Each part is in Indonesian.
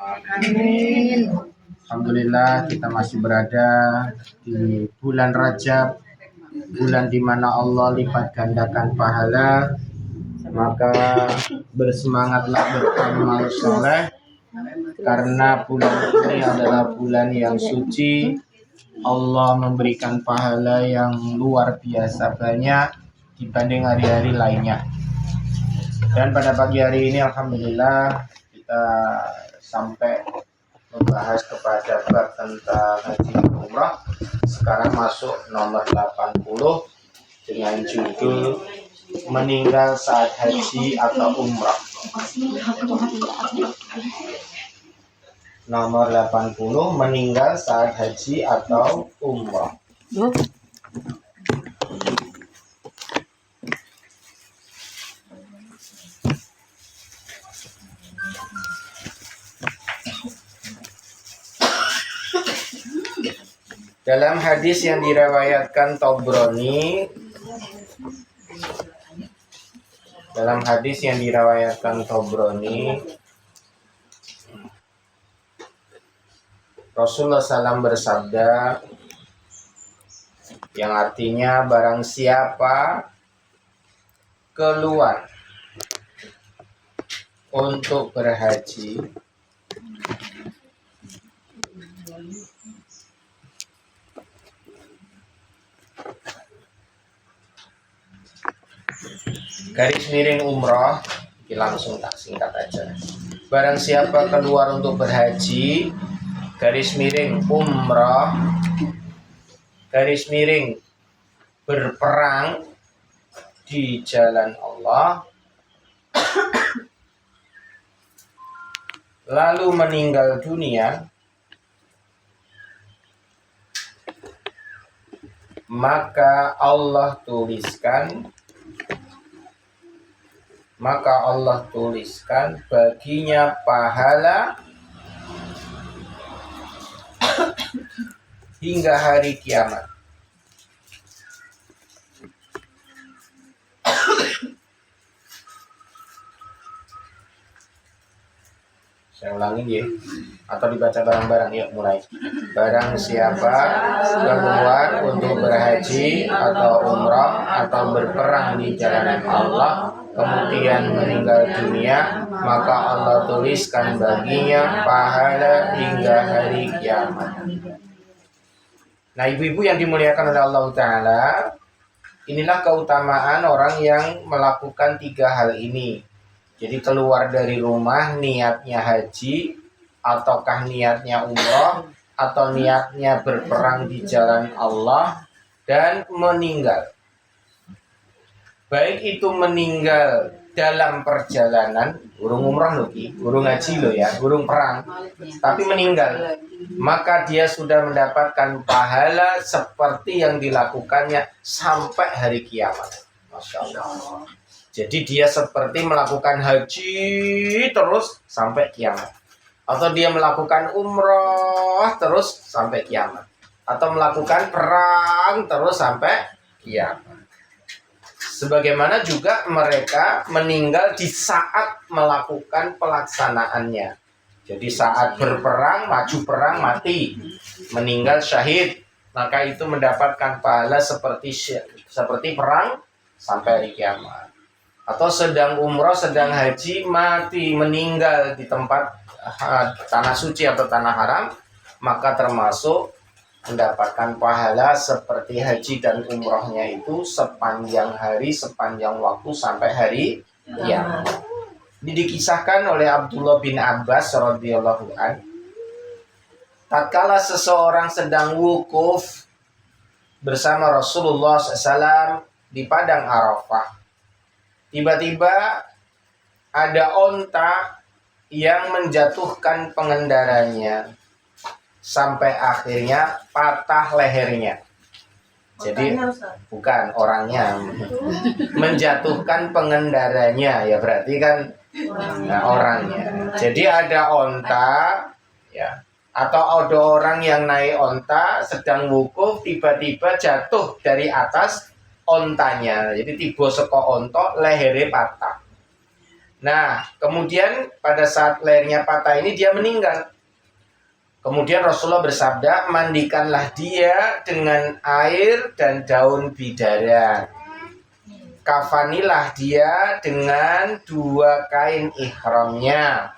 Amin. Alhamdulillah kita masih berada di bulan Rajab, bulan di mana Allah lipat gandakan pahala. Maka bersemangatlah beramal soleh, karena bulan ini adalah bulan yang suci. Allah memberikan pahala yang luar biasa banyak dibanding hari-hari lainnya. Dan pada pagi hari ini alhamdulillah kita sampai membahas kepada bab tentang haji dan umrah. Sekarang masuk nomor 80 dengan judul meninggal saat haji atau umrah. Nomor 80, meninggal saat haji atau umrah. Dalam hadis yang diriwayatkan Tabrani, Rasulullah SAW bersabda, yang artinya barang siapa keluar untuk berhaji, garis miring umrah, langsung tak singkat aja. Barang siapa keluar untuk berhaji, garis miring umrah, garis miring berperang di jalan Allah, lalu meninggal dunia, maka Allah tuliskan baginya pahala hingga hari kiamat. Saya ulangin ya, atau dibaca bareng-bareng. Yuk mulai. Barang siapa keluar untuk berhaji atau umrah atau berperang di jalan Allah, kemudian meninggal dunia, maka Allah tuliskan baginya pahala hingga hari kiamat. Nah, ibu-ibu yang dimuliakan oleh Allah Ta'ala, inilah keutamaan orang yang melakukan 3 hal ini. Jadi keluar dari rumah niatnya haji, ataukah niatnya umrah, atau niatnya berperang di jalan Allah, dan meninggal. Baik itu meninggal dalam perjalanan, burung umrah loh, burung haji loh ya, burung perang, tapi meninggal, maka dia sudah mendapatkan pahala seperti yang dilakukannya sampai hari kiamat. Masya Allah. Jadi dia seperti melakukan haji terus sampai kiamat, atau dia melakukan umrah terus sampai kiamat, atau melakukan perang terus sampai kiamat. Sebagaimana juga mereka meninggal di saat melakukan pelaksanaannya. Jadi saat berperang, maju perang, mati, meninggal syahid, maka itu mendapatkan pahala seperti perang sampai hari kiamat. Atau sedang umrah, sedang haji, mati, meninggal di tempat tanah suci atau tanah haram, maka termasuk mendapatkan pahala seperti haji dan umrahnya itu sepanjang hari, sepanjang waktu sampai hari kiamat. Ini dikisahkan oleh Abdullah bin Abbas radhiyallahu anhu. Tatkala seseorang sedang wukuf bersama Rasulullah SAW di padang Arafah, tiba-tiba ada onta yang menjatuhkan pengendaranya sampai akhirnya patah lehernya. Jadi bukan orangnya, menjatuhkan pengendaranya, ya berarti kan orangnya. Jadi ada onta, ya, atau ada orang yang naik onta sedang wukuf, tiba-tiba jatuh dari atas ontanya, jadi tiba seko onto lehernya patah. Nah, kemudian pada saat lehernya patah ini dia meninggal. Kemudian Rasulullah bersabda, mandikanlah dia dengan air dan daun bidara. Kafanilah dia dengan 2 kain ihramnya.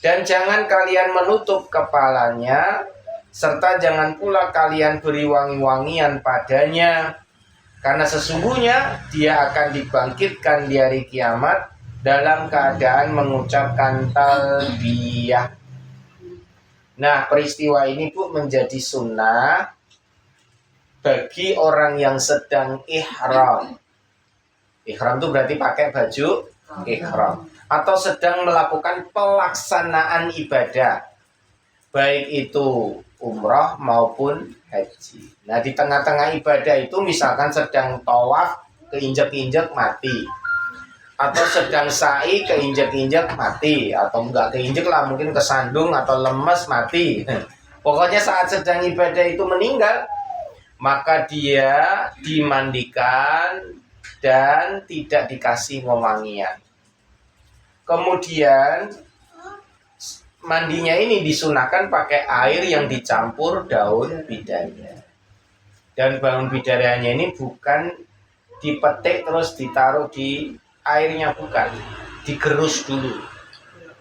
Dan jangan kalian menutup kepalanya, serta jangan pula kalian beri wangi-wangian padanya. Karena sesungguhnya dia akan dibangkitkan di hari kiamat dalam keadaan mengucapkan talbiyah. Nah, peristiwa ini Bu menjadi sunnah bagi orang yang sedang ihram. Ihram itu berarti pakai baju ihram. Atau sedang melakukan pelaksanaan ibadah. Baik itu umrah maupun haji. Nah, di tengah-tengah ibadah itu misalkan sedang tawaf, keinjak-injak mati. Atau sedang sa'i keinjak-injak mati, atau enggak keinjak lah, mungkin kesandung atau lemes mati. Pokoknya saat sedang ibadah itu meninggal, maka dia dimandikan dan tidak dikasih wewangian. Kemudian mandinya ini disunahkan pakai air yang dicampur daun bidara. Dan daun bidaranya ini bukan dipetik terus ditaruh di airnya, bukan, digerus dulu.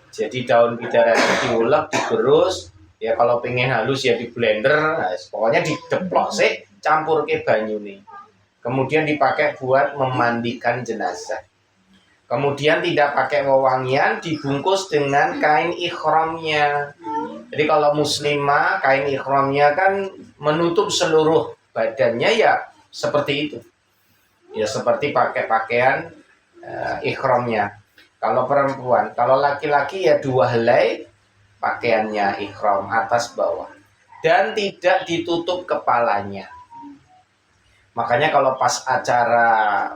Jadi daun bidaranya diulek, digerus, ya kalau pengen halus ya di blender, nah, pokoknya dideplok sih, campur ke banyu nih. Kemudian dipakai buat memandikan jenazah. Kemudian tidak pakai wewangian, dibungkus dengan kain ihramnya. Jadi kalau muslimah, kain ihramnya kan menutup seluruh badannya, ya seperti itu. Ya seperti pakai pakaian ihramnya. Kalau perempuan, kalau laki-laki ya 2 helai pakaiannya ihram atas bawah. Dan tidak ditutup kepalanya. Makanya kalau pas acara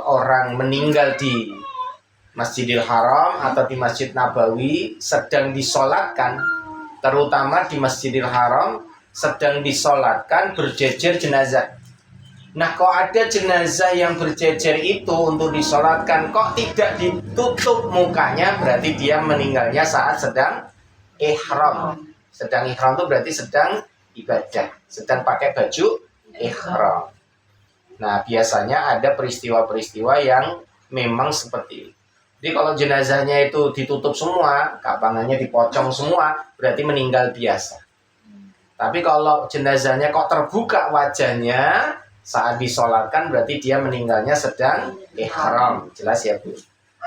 orang meninggal di Masjidil Haram atau di Masjid Nabawi sedang disolatkan, terutama di Masjidil Haram sedang disolatkan berjejer jenazah. Nah, kok ada jenazah yang berjejer itu untuk disolatkan, kok tidak ditutup mukanya, berarti dia meninggalnya saat sedang ihram. Sedang ihram itu berarti sedang ibadah, sedang pakai baju ihram. Nah, biasanya ada peristiwa-peristiwa yang memang seperti itu. Jadi kalau jenazahnya itu ditutup semua, kapangannya dipocong semua, berarti meninggal biasa. Tapi kalau jenazahnya kok terbuka wajahnya saat disolatkan, berarti dia meninggalnya sedang ihram. Jelas ya Bu?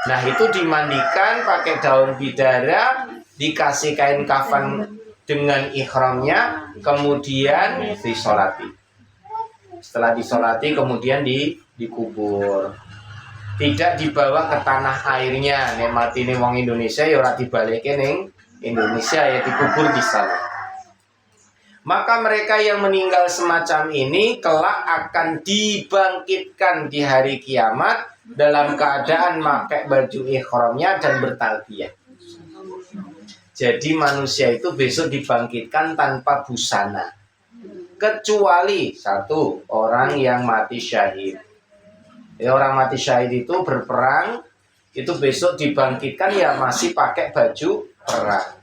Nah, itu dimandikan pakai daun bidara, dikasih kain kafan dengan ihramnya, kemudian disolati. Setelah disolati kemudian dikubur. Tidak dibawa ke tanah airnya. Nek mati ning wong Indonesia ya ora dibalikke ning Indonesia, ya dikubur di sana. Maka mereka yang meninggal semacam ini kelak akan dibangkitkan di hari kiamat dalam keadaan pakai baju ihramnya dan bertalbiyah. Jadi manusia itu besok dibangkitkan tanpa busana. Kecuali satu, orang yang mati syahid. Ya, orang mati syahid itu berperang, itu besok dibangkitkan ya masih pakai baju perang.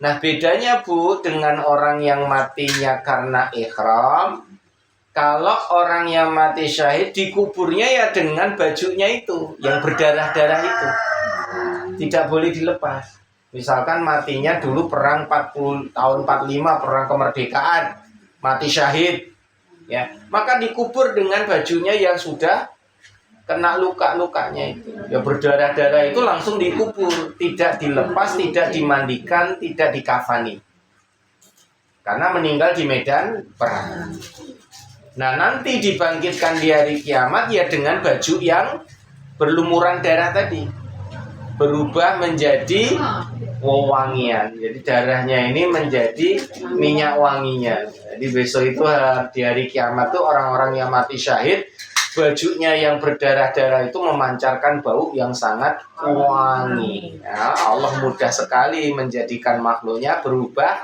Nah, bedanya Bu dengan orang yang matinya karena ihram, kalau orang yang mati syahid dikuburnya ya dengan bajunya itu yang berdarah-darah itu. Tidak boleh dilepas. Misalkan matinya dulu perang 40 tahun 45, perang kemerdekaan, mati syahid. Ya, maka dikubur dengan bajunya yang sudah kena luka-lukanya itu, ya berdarah-darah itu langsung dikubur, tidak dilepas, tidak dimandikan, tidak dikafani, karena meninggal di medan perang. Nah, nanti dibangkitkan di hari kiamat ya dengan baju yang berlumuran darah tadi, berubah menjadi wewangian. Jadi darahnya ini menjadi minyak wanginya. Jadi besok itu di hari kiamat tuh orang-orang yang mati syahid, bajunya yang berdarah-darah itu memancarkan bau yang sangat wangi. Ya, Allah mudah sekali menjadikan makhluknya berubah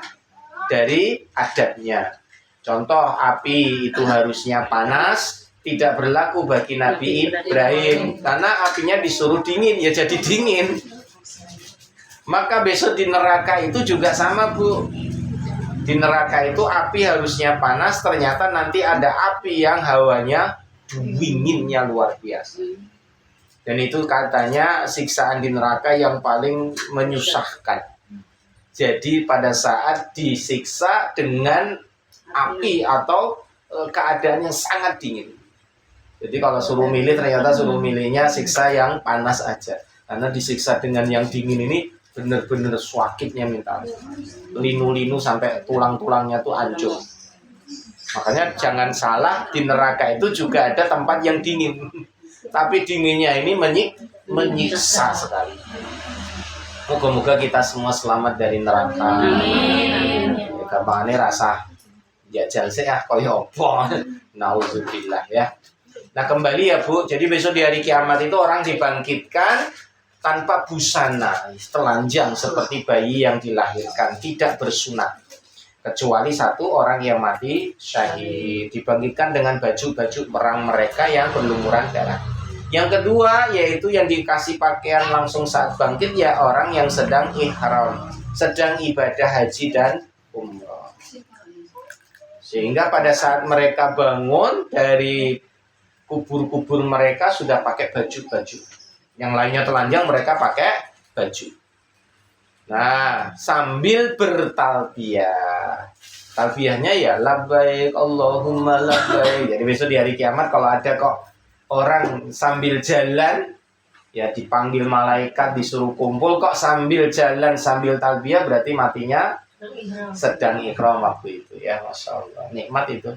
dari adatnya. Contoh, api itu harusnya panas, tidak berlaku bagi Nabi Ibrahim karena apinya disuruh dingin, ya jadi dingin. Maka besok di neraka itu juga sama, Bu. Di neraka itu api harusnya panas, ternyata nanti ada api yang hawanya dinginnya luar biasa. Dan itu katanya siksaan di neraka yang paling menyusahkan. Jadi pada saat disiksa dengan api atau keadaan yang sangat dingin. Jadi kalau suruh milih, ternyata suruh milihnya siksa yang panas aja. Karena disiksa dengan yang dingin ini benar-benar sakitnya minta. Linu-linu sampai tulang-tulangnya tuh hancur. Makanya jangan salah, di neraka itu juga ada tempat yang dingin. Tapi dinginnya ini menyiksa sekali. Moga-moga kita semua selamat dari neraka. Gampangannya rasa jajal sih ya, koyo opo. Nauzubillah ya. Nah kembali ya Bu, jadi besok di hari kiamat itu orang dibangkitkan tanpa busana, telanjang seperti bayi yang dilahirkan, tidak bersunat. Kecuali satu orang yang mati syahid, dibangkitkan dengan baju-baju perang mereka yang berlumuran darah. Yang kedua yaitu yang dikasih pakaian langsung saat bangkit ya orang yang sedang ihram, sedang ibadah haji dan umrah. Sehingga pada saat mereka bangun dari kubur-kubur mereka sudah pakai baju-baju. Yang lainnya telanjang, mereka pakai baju. Nah, sambil bertalbiyah. Talbiyahnya ya labbaik Allahumma labbaik. Jadi besok di hari kiamat kalau ada kok orang sambil jalan, ya dipanggil malaikat disuruh kumpul kok sambil jalan sambil talbiyah, berarti matinya sedang ihram waktu itu ya. Masya Allah, nikmat itu.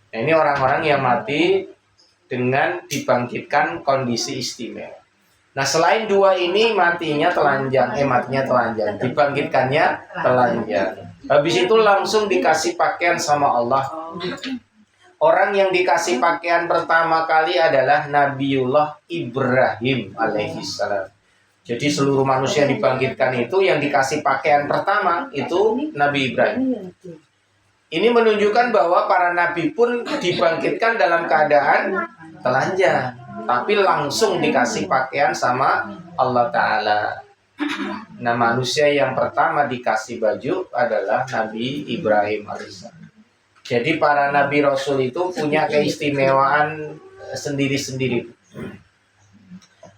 Nah, ini orang-orang yang mati dengan dibangkitkan kondisi istimewa. Nah selain dua ini matinya telanjang, dibangkitkannya telanjang. Habis itu langsung dikasih pakaian sama Allah. Orang yang dikasih pakaian pertama kali adalah Nabiullah Ibrahim alaihissalam. Jadi seluruh manusia dibangkitkan itu yang dikasih pakaian pertama itu Nabi Ibrahim. Ini menunjukkan bahwa para nabi pun dibangkitkan dalam keadaan telanjang, tapi langsung dikasih pakaian sama Allah Ta'ala. Nah manusia yang pertama dikasih baju adalah Nabi Ibrahim alaihissalam. Jadi para nabi rasul itu punya keistimewaan sendiri-sendiri.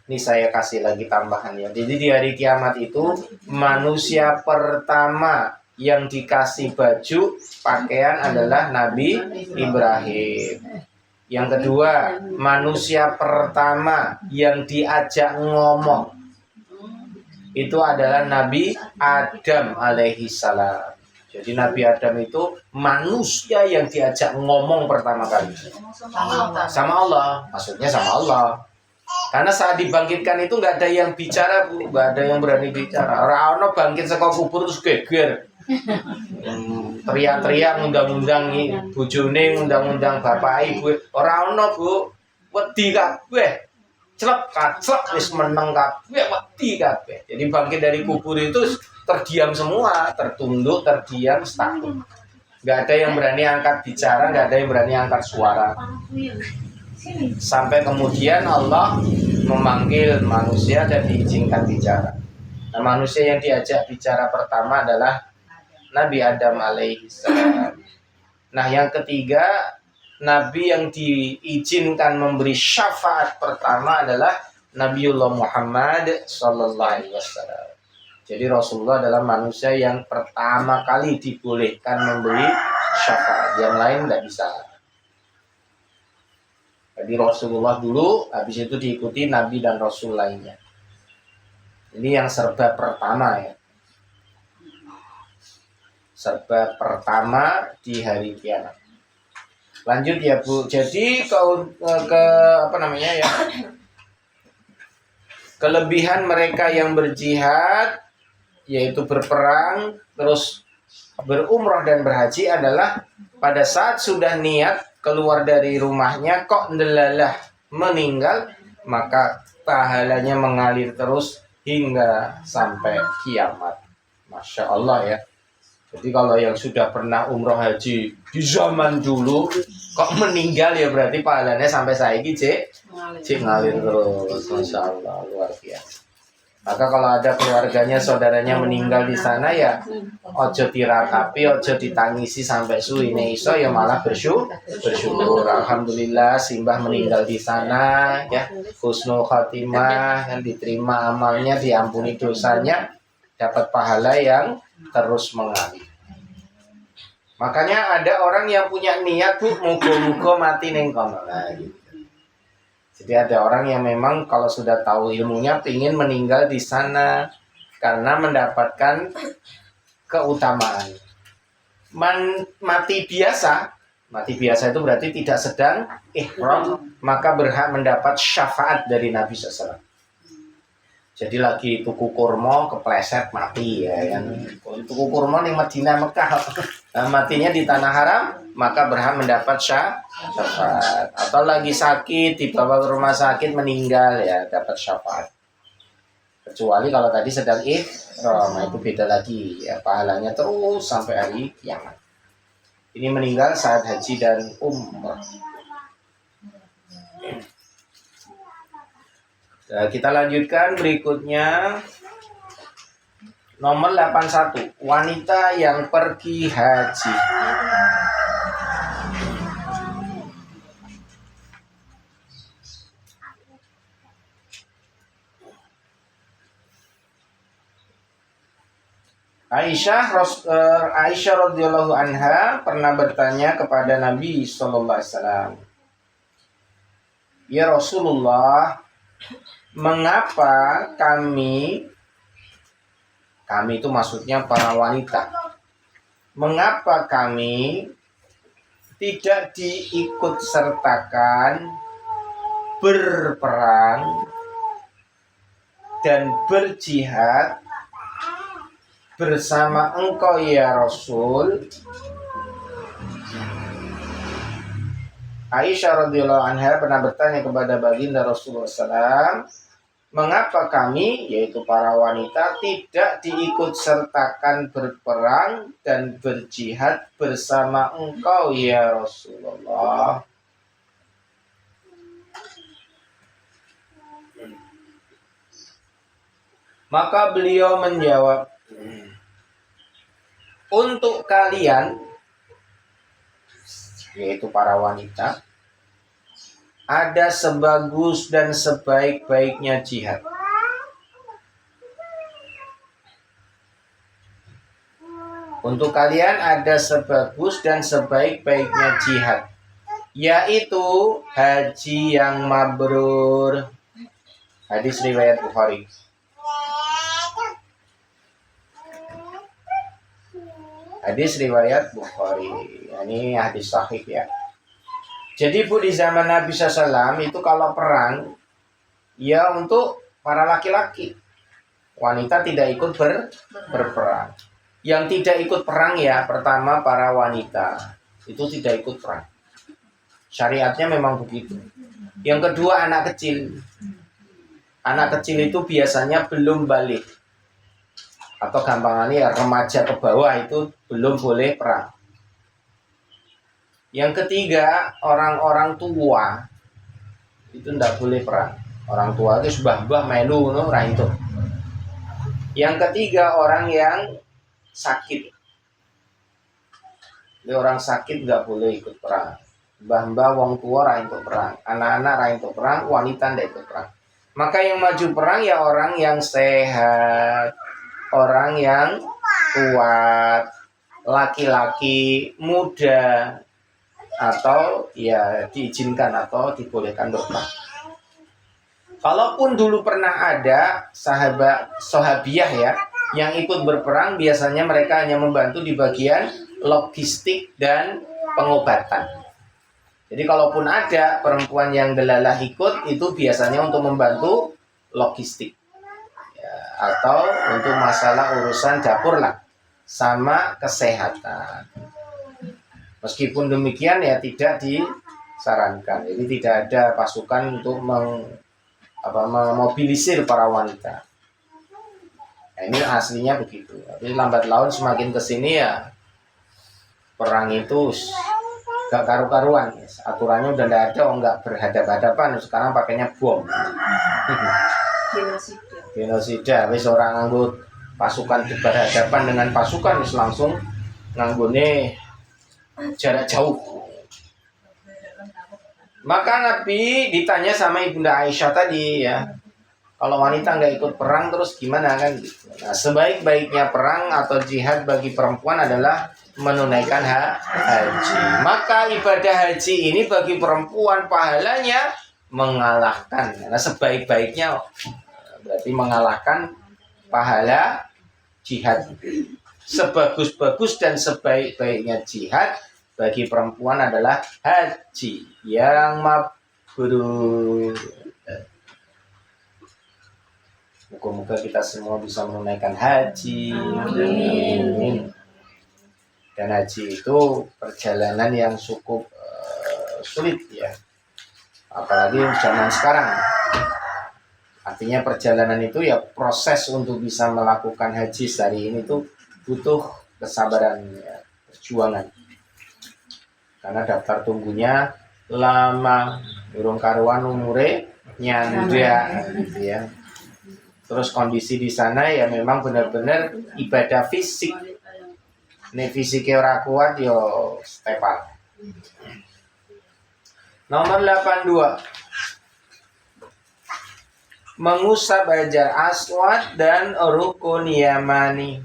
Ini saya kasih lagi tambahannya. Jadi di hari kiamat itu manusia pertama yang dikasih baju pakaian adalah Nabi Ibrahim. Yang kedua, manusia pertama yang diajak ngomong itu adalah Nabi Adam alaihissalam. Jadi Nabi Adam itu manusia yang diajak ngomong pertama kali sama Allah. Maksudnya sama Allah. Karena saat dibangkitkan itu nggak ada yang bicara, Bu, nggak ada yang berani bicara. Orang bangkit saka kubur terus geger. Teriak-teriak ngundang-undang bojone, ngundang-undang bapak ibu. Ora ono, Bu. Wedi kabeh. Celep wis meneng kabeh, wedi kabeh. Jadi bangkit dari kubur itu terdiam semua, tertunduk, terdiam, stabil. Enggak ada yang berani angkat bicara, enggak ada yang berani angkat suara. Sampai kemudian Allah memanggil manusia dan diizinkan bicara. Nah, manusia yang diajak bicara pertama adalah Nabi Adam alaihissalam. Nah yang ketiga, Nabi yang diizinkan memberi syafaat pertama adalah Nabiullah Muhammad sallallahu alaihi wasallam. Jadi Rasulullah adalah manusia yang pertama kali dibolehkan memberi syafaat. Yang lain tidak bisa. Jadi Rasulullah dulu, habis itu diikuti Nabi dan Rasul lainnya. Ini yang serba pertama ya. Serba pertama di hari kiamat. Lanjut ya Bu. Jadi kelebihan mereka yang berjihad yaitu berperang terus berumrah dan berhaji adalah pada saat sudah niat keluar dari rumahnya kok ndelalah meninggal, maka pahalanya mengalir terus hingga sampai kiamat. Masya Allah ya. Jadi kalau yang sudah pernah umroh haji di zaman dulu kok meninggal ya berarti pahalanya sampai saiki cek ngalir terus. Masya Allah, luar biasa. Maka kalau ada keluarganya, saudaranya meninggal di sana ya ojo diratapi, ojo ditangisi sampai suwine iso ya malah bersyukur. Alhamdulillah simbah meninggal di sana ya, husnul khatimah, yang diterima amalnya, diampuni dosanya, dapat pahala yang terus mengalir. Makanya ada orang yang punya niat tuh mugo-mugo mati neng kono. Nah, gitu. Jadi ada orang yang memang kalau sudah tahu ilmunya ingin meninggal di sana karena mendapatkan keutamaan. Mati biasa itu berarti tidak sedang ihram, maka berhak mendapat syafaat dari Nabi SAW. Jadi lagi tuku kurma kepleset mati ya yang tuku kurma di Madinah Mekah, nah, matinya di tanah haram maka berhak mendapat syafaat. Atau lagi sakit dibawa ke rumah sakit meninggal ya dapat syafaat. Kecuali kalau tadi sedang ihram, itu beda lagi ya, pahalanya terus sampai hari kiamat. Ini meninggal saat haji dan umrah. Nah, kita lanjutkan berikutnya. Nomor 81, wanita yang pergi haji. Aisyah radhiyallahu anha pernah bertanya kepada Nabi sallallahu alaihi wasallam, "Ya Rasulullah, mengapa kami itu maksudnya para wanita, mengapa kami tidak diikut sertakan berperang dan berjihad bersama engkau ya Rasul?" Aisyah radhiyallahu anha pernah bertanya kepada baginda Rasulullah SAW, mengapa kami, yaitu para wanita, tidak diikut sertakan berperang dan berjihad bersama engkau ya Rasulullah? Maka beliau menjawab, untuk kalian, yaitu para wanita, ada sebagus dan sebaik-baiknya jihad. Untuk kalian ada sebagus dan sebaik-baiknya jihad, yaitu haji yang mabrur. Hadis riwayat Bukhari. Hadis riwayat Bukhari. Ini hadis sahih ya. Jadi Bu, di zaman Nabi SAW itu kalau perang ya untuk para laki-laki. Wanita tidak ikut berperang. Yang tidak ikut perang ya pertama para wanita. Itu tidak ikut perang. Syariatnya memang begitu. Yang kedua anak kecil. Anak kecil itu biasanya belum balik. Atau gampangannya ya remaja ke bawah itu belum boleh perang. Yang ketiga orang-orang tua itu tidak boleh perang. Orang tua itu mbah-mbah melu no ra itu. Yang ketiga orang yang sakit. Jadi orang sakit nggak boleh ikut perang. Mbah-mbah wong tua ra ikut perang. Anak-anak ra ikut perang, wanita tidak ikut perang. Maka yang maju perang ya orang yang sehat, orang yang kuat, laki-laki, muda, atau ya diizinkan atau dibolehkan berperang. Kalaupun dulu pernah ada sahabiah ya yang ikut berperang, biasanya mereka hanya membantu di bagian logistik dan pengobatan. Jadi kalaupun ada perempuan yang delalah ikut, itu biasanya untuk membantu logistik ya, atau untuk masalah urusan dapur lah sama kesehatan. Meskipun demikian ya tidak disarankan. Jadi tidak ada pasukan untuk memobilisir para wanita. Nah, ini aslinya begitu. Tapi lambat laun semakin kesini ya perang itu gak karu-karuan. Aturannya udah nggak ada, nggak berhadapan-hadapan. Sekarang pakainya bom. Genosida. Wis orang nganggo pasukan berhadapan dengan pasukan, wis langsung nganggone jarak jauh. Maka Nabi ditanya sama Ibunda Aisyah tadi ya, kalau wanita nggak ikut perang terus gimana kan gitu. Nah, sebaik-baiknya perang atau jihad bagi perempuan adalah menunaikan haji. Maka ibadah haji ini bagi perempuan pahalanya mengalahkan. Karena sebaik-baiknya berarti mengalahkan pahala jihad. Sebagus-bagus dan sebaik-baiknya jihad bagi perempuan adalah haji yang mabrur. Moga-moga kita semua bisa menunaikan haji. Amin. Dan haji itu perjalanan yang cukup sulit ya. Apalagi zaman sekarang. Artinya perjalanan itu ya proses untuk bisa melakukan haji sehari ini tuh butuh kesabaran ya, perjuangan. Karena daftar tunggunya lama, urung karuan umure nyanda gitu ya. Terus kondisi di sana ya memang benar-benar ibadah fisik. Nek fisiknya ora kuat yo stepan. Nomor 82. Mengusap Hajar Aswad dan Rukun Yamani.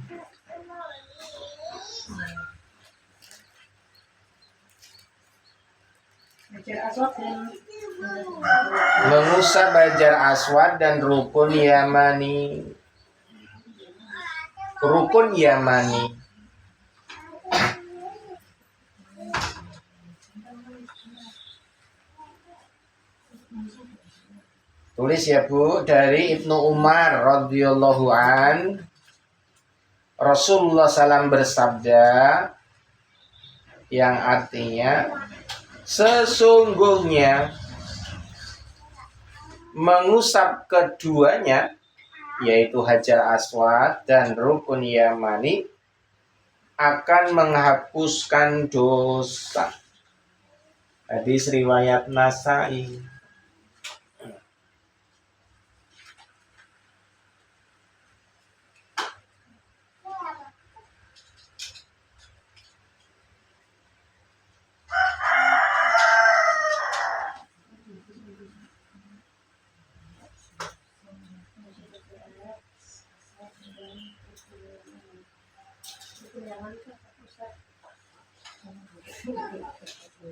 Mengusap Hajar Aswad dan Rukun Yamani. Rukun Yamani. Tulis ya Bu, dari Ibnu Umar radhiyallahu an, Rasulullah SAW bersabda yang artinya sesungguhnya mengusap keduanya yaitu Hajar Aswad dan Rukun Yamani akan menghapuskan dosa. Hadis riwayat Nasai.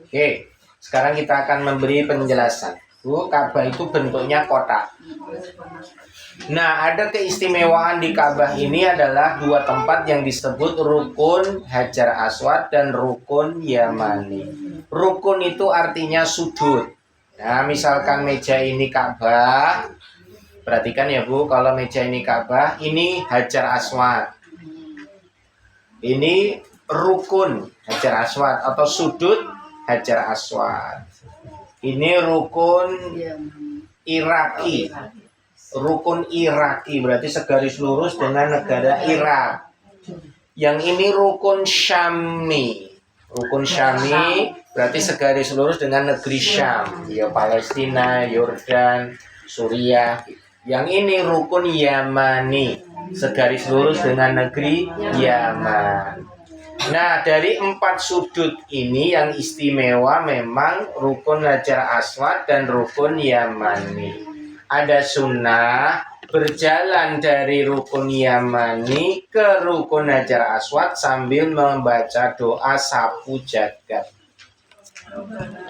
Oke, sekarang kita akan memberi penjelasan. Bu, Ka'bah itu bentuknya kotak. Nah, ada keistimewaan di Ka'bah ini adalah dua tempat yang disebut Rukun Hajar Aswad dan Rukun Yamani. Rukun itu artinya sudut. Nah, misalkan meja ini Ka'bah, perhatikan ya Bu, kalau meja ini Ka'bah, ini Hajar Aswad. Ini Rukun Hajar Aswad atau sudut Hajar Aswad. Ini Rukun Iraki. Rukun Iraki berarti segaris lurus dengan negara Irak. Yang ini Rukun Syami. Rukun Syami berarti segaris lurus dengan negeri Syam, ya Palestina, Yordan, Suriah. Yang ini Rukun Yamani, segaris lurus dengan negeri Yaman. Nah, dari 4 sudut ini yang istimewa memang Rukun Hajar Aswad dan Rukun Yamani. Ada sunnah berjalan dari Rukun Yamani ke Rukun Hajar Aswad sambil membaca doa sapu jagat.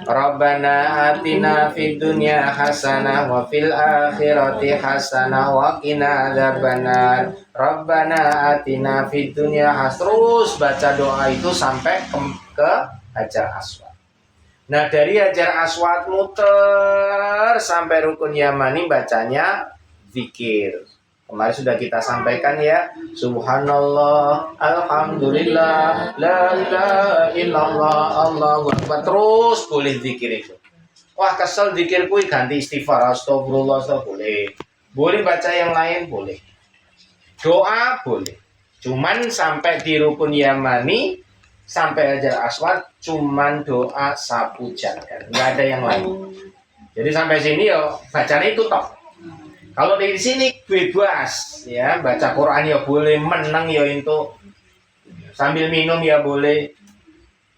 Rabbana atina fid dunya hasanah wa fil akhirati hasanah wa qina adzabannar. Rabbana atina fid dunya terus baca doa itu sampai ke Hajar Aswad. Nah, dari Hajar Aswad muter sampai Rukun Yamani bacanya zikir. Kemarin sudah kita sampaikan ya, Subhanallah, Alhamdulillah, La ilaha illallah, Allahu Akbar. Terus boleh zikir itu. Wah, kesel zikirku ganti istighfar, astagfirullah, boleh. Boleh baca yang lain, boleh. Doa boleh. Cuman sampai di rukun Yamani, sampai Hajar Aswad, cuman doa sapu jagat, nggak ada yang lain. Jadi sampai sini yo bacanya itu toh. Kalau di sini bebas, ya baca Quran ya boleh, menang ya itu, sambil minum ya boleh,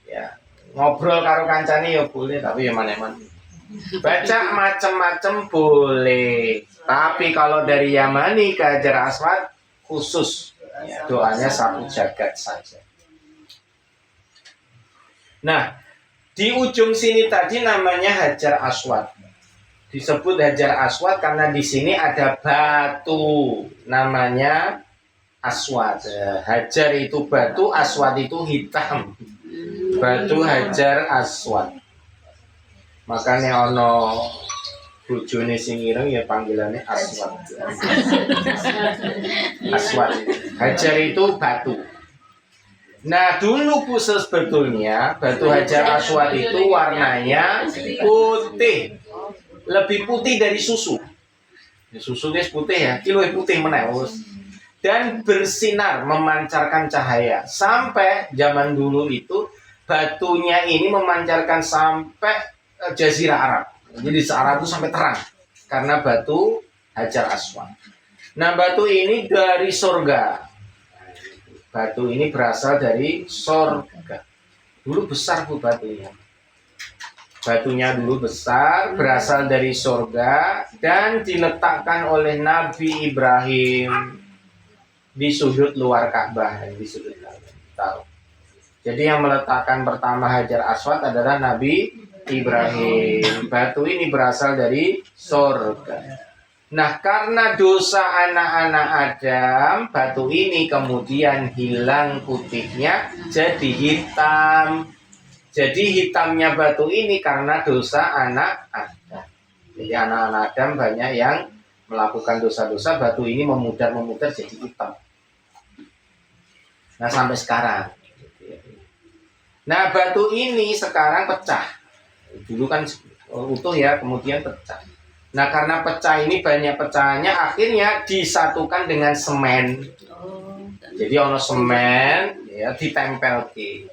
ya ngobrol karo kancane ya boleh, tapi ya mana-mana. Baca macam-macam boleh, tapi kalau dari Yamani ke Hajar Aswad khusus, ya, doanya sapu jagat saja. Nah, di ujung sini tadi namanya Hajar Aswad. Disebut Hajar Aswad karena di sini ada batu namanya Aswad. Hajar itu batu, Aswad itu hitam. Batu Hajar Aswad. Makanya ono bojone sing ireng ya panggilannya Aswad. Aswad. Hajar itu batu. Nah dulu Bu sebetulnya batu Hajar Aswad itu warnanya putih, lebih putih dari susu. Susu dia putih ya, kilo putih menewus dan bersinar memancarkan cahaya. Sampai zaman dulu itu batunya ini memancarkan sampai Jazirah Arab. Jadi se-Arab itu sampai terang karena batu Hajar Aswad. Nah batu ini dari surga. Batu ini berasal dari surga. Dulu besar Bu batunya. Batunya dulu besar, berasal dari surga dan diletakkan oleh Nabi Ibrahim di sudut luar Ka'bah, di sudut Ka'bah. Jadi yang meletakkan pertama Hajar Aswad adalah Nabi Ibrahim. Batu ini berasal dari surga. Nah, karena dosa anak-anak Adam, batu ini kemudian hilang putihnya jadi hitam. Jadi hitamnya batu ini karena dosa anak Adam. Jadi anak-anak Adam banyak yang melakukan dosa-dosa, batu ini memudar-memudar jadi hitam. Nah, sampai sekarang. Nah, batu ini sekarang pecah. Dulu kan utuh ya, kemudian pecah. Nah karena pecah ini banyak pecahannya, akhirnya disatukan dengan semen. Jadi ono semen ya ditempel ke.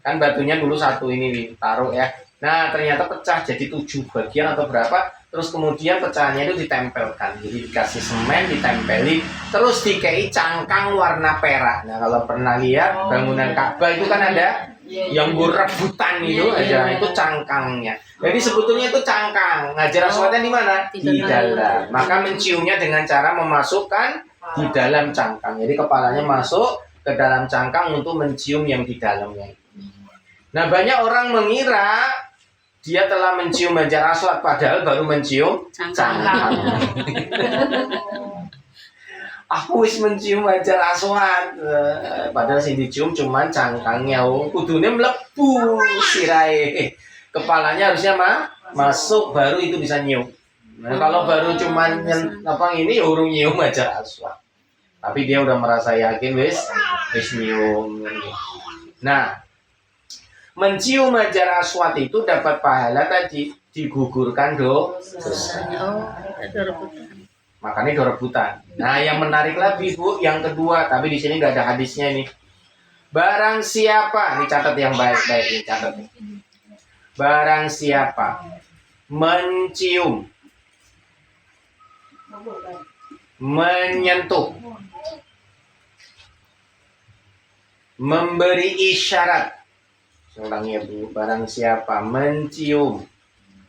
Kan batunya dulu satu ini ditaruh ya. Nah ternyata pecah jadi 7 bagian atau berapa. Terus kemudian pecahannya itu ditempelkan. Jadi dikasih semen, ditempeli. Terus dikei cangkang warna perak. Nah kalau pernah lihat bangunan Ka'bah itu kan ada yang berebutan itu aja, itu cangkangnya. Jadi sebetulnya itu cangkang. Hajar Aswadnya di mana? Di dalam. Maka menciumnya dengan cara memasukkan di dalam cangkang. Jadi kepalanya masuk ke dalam cangkang untuk mencium yang di dalamnya. Nah banyak orang mengira dia telah mencium Hajar Aswad padahal baru mencium cangkang. Aku wis mencium Hajar Aswad, padahal sing dicium cuman cangkangnya. Kudune mlebu sirahe. Kepalanya harusnya masuk baru itu bisa nyium. Nah, kalau baru cuman ini ya urung nyium Hajar Aswad. Tapi dia udah merasa yakin wis nyium. Nah, mencium Hajar Aswad itu dapat pahala tadi, digugurkan dosa. Makanya itu rebutan. Nah, yang menarik lagi Bu, yang kedua, tapi di sini nggak ada hadisnya ini. Barang siapa, ini catat yang baik-baik, ini catat. Barang siapa mencium, menyentuh, memberi isyarat. Saya ulangi ya Bu, barang siapa mencium,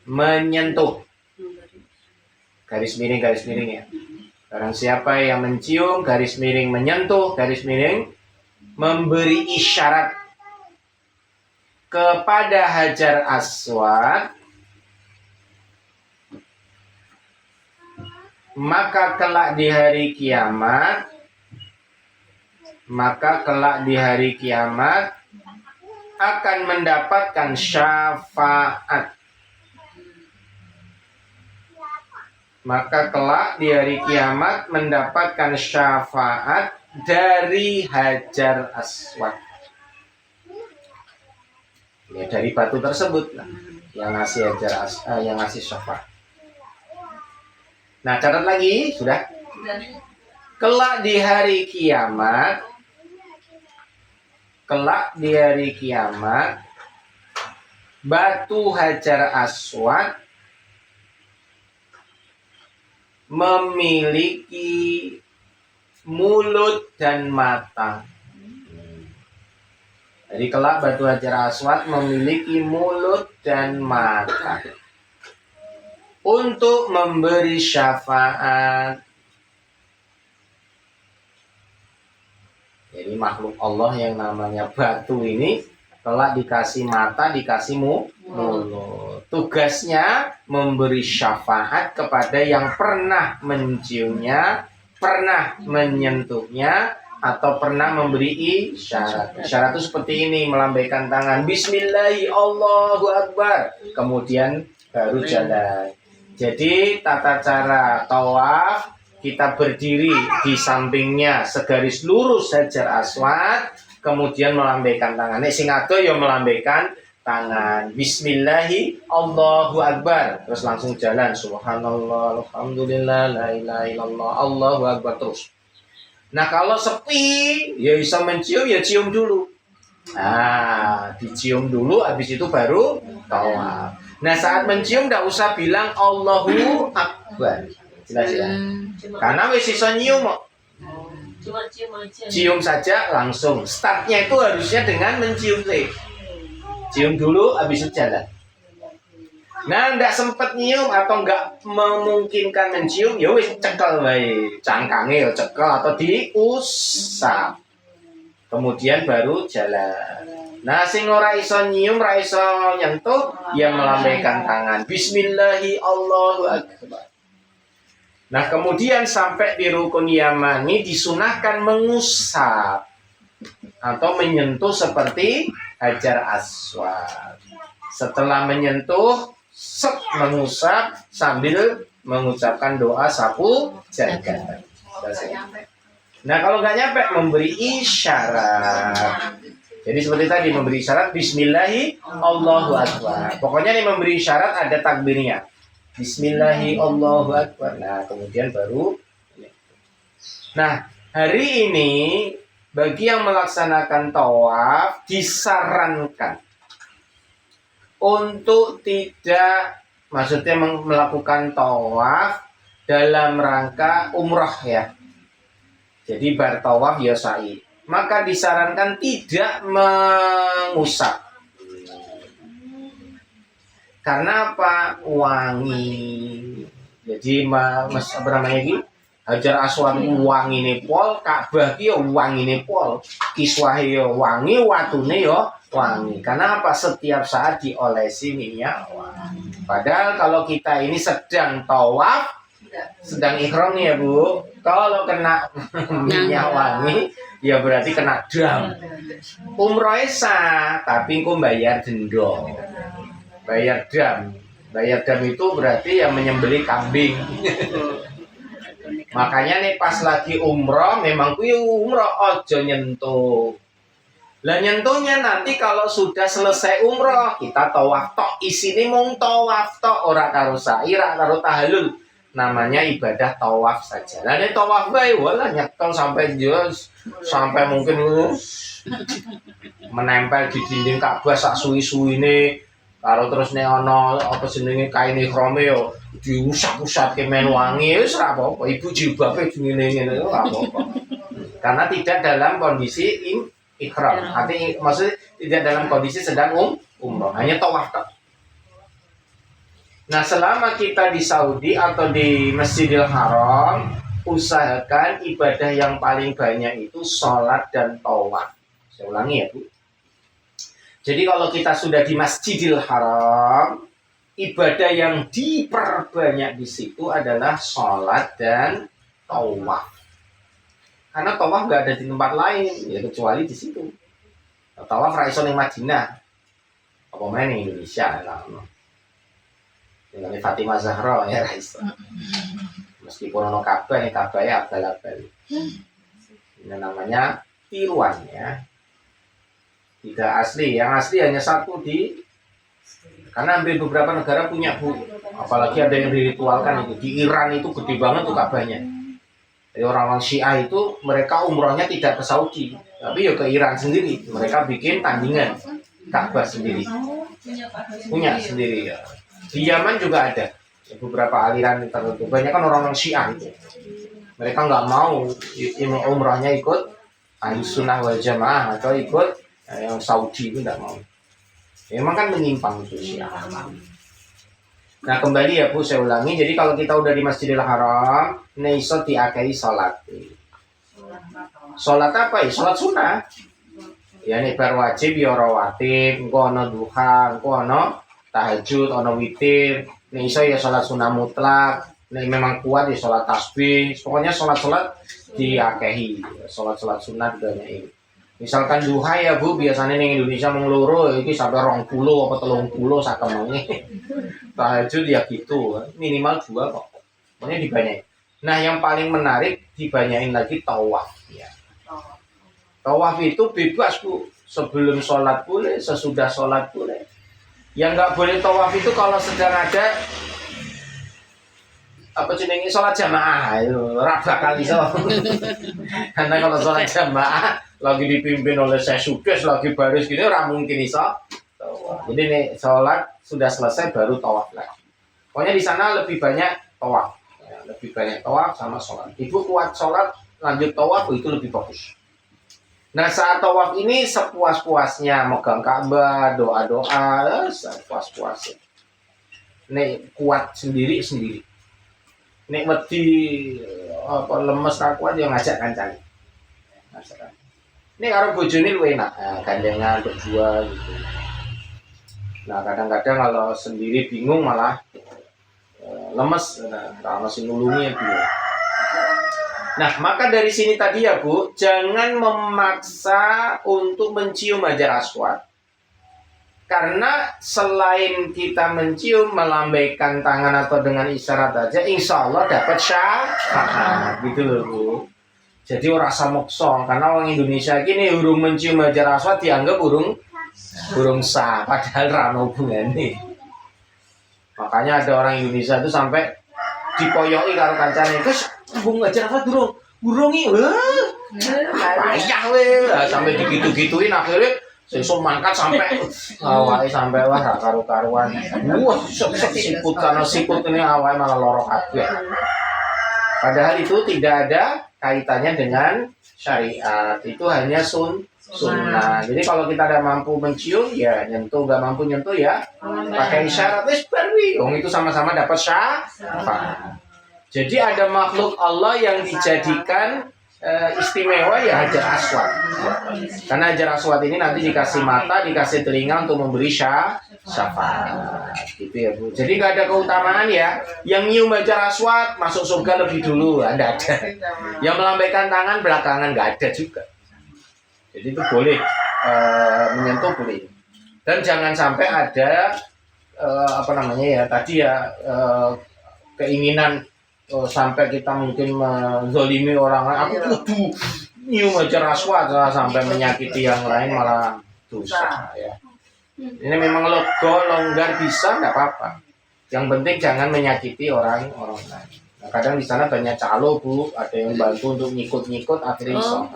menyentuh, garis miring ya. Barang siapa yang mencium, garis miring menyentuh, garis miring memberi isyarat kepada Hajar Aswad, maka kelak di hari kiamat akan mendapatkan syafaat. Maka kelak di hari kiamat mendapatkan syafaat dari Hajar Aswad. Ya dari batu tersebut lah, yang ngasih yang ngasih syafaat. Nah catat lagi sudah. Kelak di hari kiamat, batu Hajar Aswad memiliki mulut dan mata. Jadi kelak batu Hajar Aswad memiliki mulut dan mata untuk memberi syafaat. Jadi makhluk Allah yang namanya batu ini kelak dikasih mata, dikasih mulut. Tugasnya memberi syafaat kepada yang pernah menciumnya, pernah menyentuhnya, atau pernah memberi isyarat. Isyarat itu seperti ini, melambaikan tangan, Bismillahi Allahu Akbar, kemudian baru jalan. Jadi tata cara tawaf, kita berdiri di sampingnya segaris lurus Hajar Aswad, kemudian melambaikan tangan. Nek sing ado ya melambaikan tangan. Bismillahi Allahu Akbar. Terus langsung jalan. Subhanallah, alhamdulillah, la ilaha illallah, Allahu Akbar terus. Nah, kalau sepi, ya bisa mencium, ya cium dulu. Nah, dicium dulu, habis itu baru tawaf. Nah, saat mencium tidak usah bilang Allahu Akbar. Jelas ya? Karena wis iso nyium kok. Cuma cium aja. Cium saja langsung. Startnya itu harusnya dengan mencium sih. Cium dulu, habis itu jalan. Nah, ndak sempet nyium atau nggak memungkinkan mencium, ya wis cekel wae. Cangkange ya cekel atau diusap. Kemudian baru jalan. Nah, sing ora iso nyium, ora iso nyentuh, ya melambaikan tangan. Bismillahi Allahu Akbar. Nah, kemudian sampai di rukun Yamani disunahkan mengusap atau menyentuh seperti Hajar Aswad. Setelah menyentuh, mengusap sambil mengucapkan doa sapu jagat. Nah, kalau nggak nyampe memberi isyarat. Jadi seperti tadi memberi isyarat Bismillahi Allahu Akbar. Pokoknya nih memberi isyarat ada takbirnya. Bismillahi Allahu Akbar. Nah, kemudian baru. Nah, hari ini bagi yang melaksanakan tawaf disarankan untuk tidak, maksudnya melakukan tawaf dalam rangka umrah ya. Jadi bar tawaf ya sa'i. Maka disarankan tidak mengusap. Karena apa? Wangi. Jadi apa namanya ini? Hajar Aswad wangi nih pol, Ka'bah ki wangi nih pol, kiswahe yo wangi, watune yo wangi. Karena apa? Setiap saat diolesi minyak wangi. Padahal kalau kita ini sedang tawaf, sedang ihram nih ya Bu, kalau kena minyak wangi, ya berarti kena dam. Umroh sah, tapi engko bayar denda. Bayar dam. Bayar dam itu berarti yang menyembelih kambing. Makanya nih pas lagi umroh, memang kuwi umroh ojo nyentuh. Lah nyentuhnya nanti kalau sudah selesai umroh, kita tawaf tok, isine mung tawaf tok, ora karo sa'i, ora karo tahallul. Namanya ibadah tawaf saja. Lah nek tawaf wae walah nyekel sampai jos, sampai mungkin menempel di dinding Ka'bah sak suwi-suwine. Karo terus nek ana apa jenenge kain ihrame yo diusap-usapke men wangi wis ora apa-apa. Ibu jilbabe ngene-ngene ora apa-apa. Karena tidak dalam kondisi ihram. Artinya maksudnya tidak dalam kondisi sedang umroh, hanya tawaf tok. Nah, selama kita di Saudi atau di Masjidil Haram, usahakan ibadah yang paling banyak itu sholat dan tawaf. Saya ulangi ya Bu. Jadi kalau kita sudah di Masjidil Haram, ibadah yang diperbanyak di situ adalah sholat dan tawaf. Karena tawaf nggak ada di tempat lain, ya kecuali di situ. Tawaf raiso ning Madinah, apa main di Indonesia, lah. Dengan Fatimah Zahra ya raiso. Meskipun ono Ka'bah, nih Ka'bah ya abal-abal. Ini namanya tiruan ya. Tidak asli, yang asli hanya satu karena hampir beberapa negara punya Bu, apalagi ada yang diritualkan itu di Iran itu gede banget tuh Ka'bahnya. Jadi orang-orang Syiah itu mereka umrohnya tidak ke Saudi, tapi ya ke Iran sendiri. Mereka bikin tandingan Ka'bah sendiri, punya sendiri ya. Di Yaman juga ada beberapa aliran tertentu. Banyak kan orang-orang Syiah itu. Mereka nggak mau umrohnya ikut Ahlus Sunnah wal Jamaah atau ikut yang Saudi, itu nggak mau. Memang kan menyimpang itu Syiah. Nah kembali ya Bu, saya ulangi. Jadi kalau kita udah di Masjidil Haram, iso diakai sholat. Sholat apa ya? Sholat sunnah. Ya nih bar wajib ya rawatib, engko ana duha, engko ana tahajud, ana witir. Nih iso ya sholat sunnah mutlak. Nih memang kuat ya sholat tasbih. Pokoknya sholat diakehi. Sholat sunnah dibanyain. Misalkan duha ya Bu, biasanya di Indonesia mengeluru ini sampai 20 apa 30 sakemenge. Tahajud ya gitu, minimal 2 kok. Pokoknya dibanyain. Nah, yang paling menarik dibanyain lagi tawaf ya. Tawaf itu bebas Bu, sebelum sholat boleh, sesudah sholat boleh. Yang nggak boleh tawaf itu kalau sedang ada apa jenenge sholat jamaah itu raba kali so. Karena kalau sholat jamaah lagi dipimpin oleh saya sukses lagi baris gini ora mungkin iso. Jadi nih sholat sudah selesai baru tawaf lagi. Pokoknya di sana lebih banyak tawaf, ya, lebih banyak tawaf sama sholat. Ibu kuat sholat lanjut tawaf itu lebih bagus. Nah saat tawaf ini sepuas-puasnya megang Ka'bah, doa-doa, sepuas-puasnya. Nih kuat sendiri. Nek wedi apa lemes ra kuat ya ngajak kancane. Nek karo bojone luwih enak, gandengan berdua gitu. Nah, kadang-kadang kalau sendiri bingung malah lemes, nah masih nulungi ya Bu. Nah, maka dari sini tadi ya Bu, jangan memaksa untuk mencium Hajar Aswad. Karena selain kita mencium, melambaikan tangan atau dengan isyarat aja, insya Allah dapat syafaat, gitu loh Bu. Jadi orang samokso, karena orang Indonesia gini urung mencium Hajar Aswad dianggap urung sah, padahal rano hubungannya. Makanya ada orang Indonesia itu sampai dipoyoki karo kancane, "Gus, bung Hajar Aswad burung iki." Payah weh, sampai digitu-gituin akhirnya sesuk mangkat sampai awake sampai wah gak karu-karuan. Wah, siput karena siput ini awake malah loro kabeh. Padahal itu tidak ada kaitannya dengan syariat. Itu hanya sunnah. Jadi kalau kita tidak mampu mencium ya nyentuh, nggak mampu nyentuh ya pakai isyarat. Itu sama-sama dapat syafaat. Jadi ada makhluk Allah yang dijadikan istimewa ya Hajar Aswad. Karena Hajar Aswad ini nanti dikasih mata, dikasih telinga untuk memberi syafaat. Gitu ya Bu. Jadi nggak ada keutamaan ya. Yang nyium Hajar Aswad masuk surga lebih dulu, Anda ada. Yang melambaikan tangan belakangan nggak ada juga. Jadi itu boleh menyentuh boleh. Dan jangan sampai ada apa namanya ya tadi ya keinginan sampai kita mungkin menzolimi orang lain. Aku kudu nyium Hajar Aswad sampai menyakiti yang lain malah dosa ya. Ini memang longgar bisa nggak apa-apa. Yang penting jangan menyakiti orang lain. Nah, kadang di sana banyak calo Bu, ada yang bantu untuk nyikut akhirnya iso.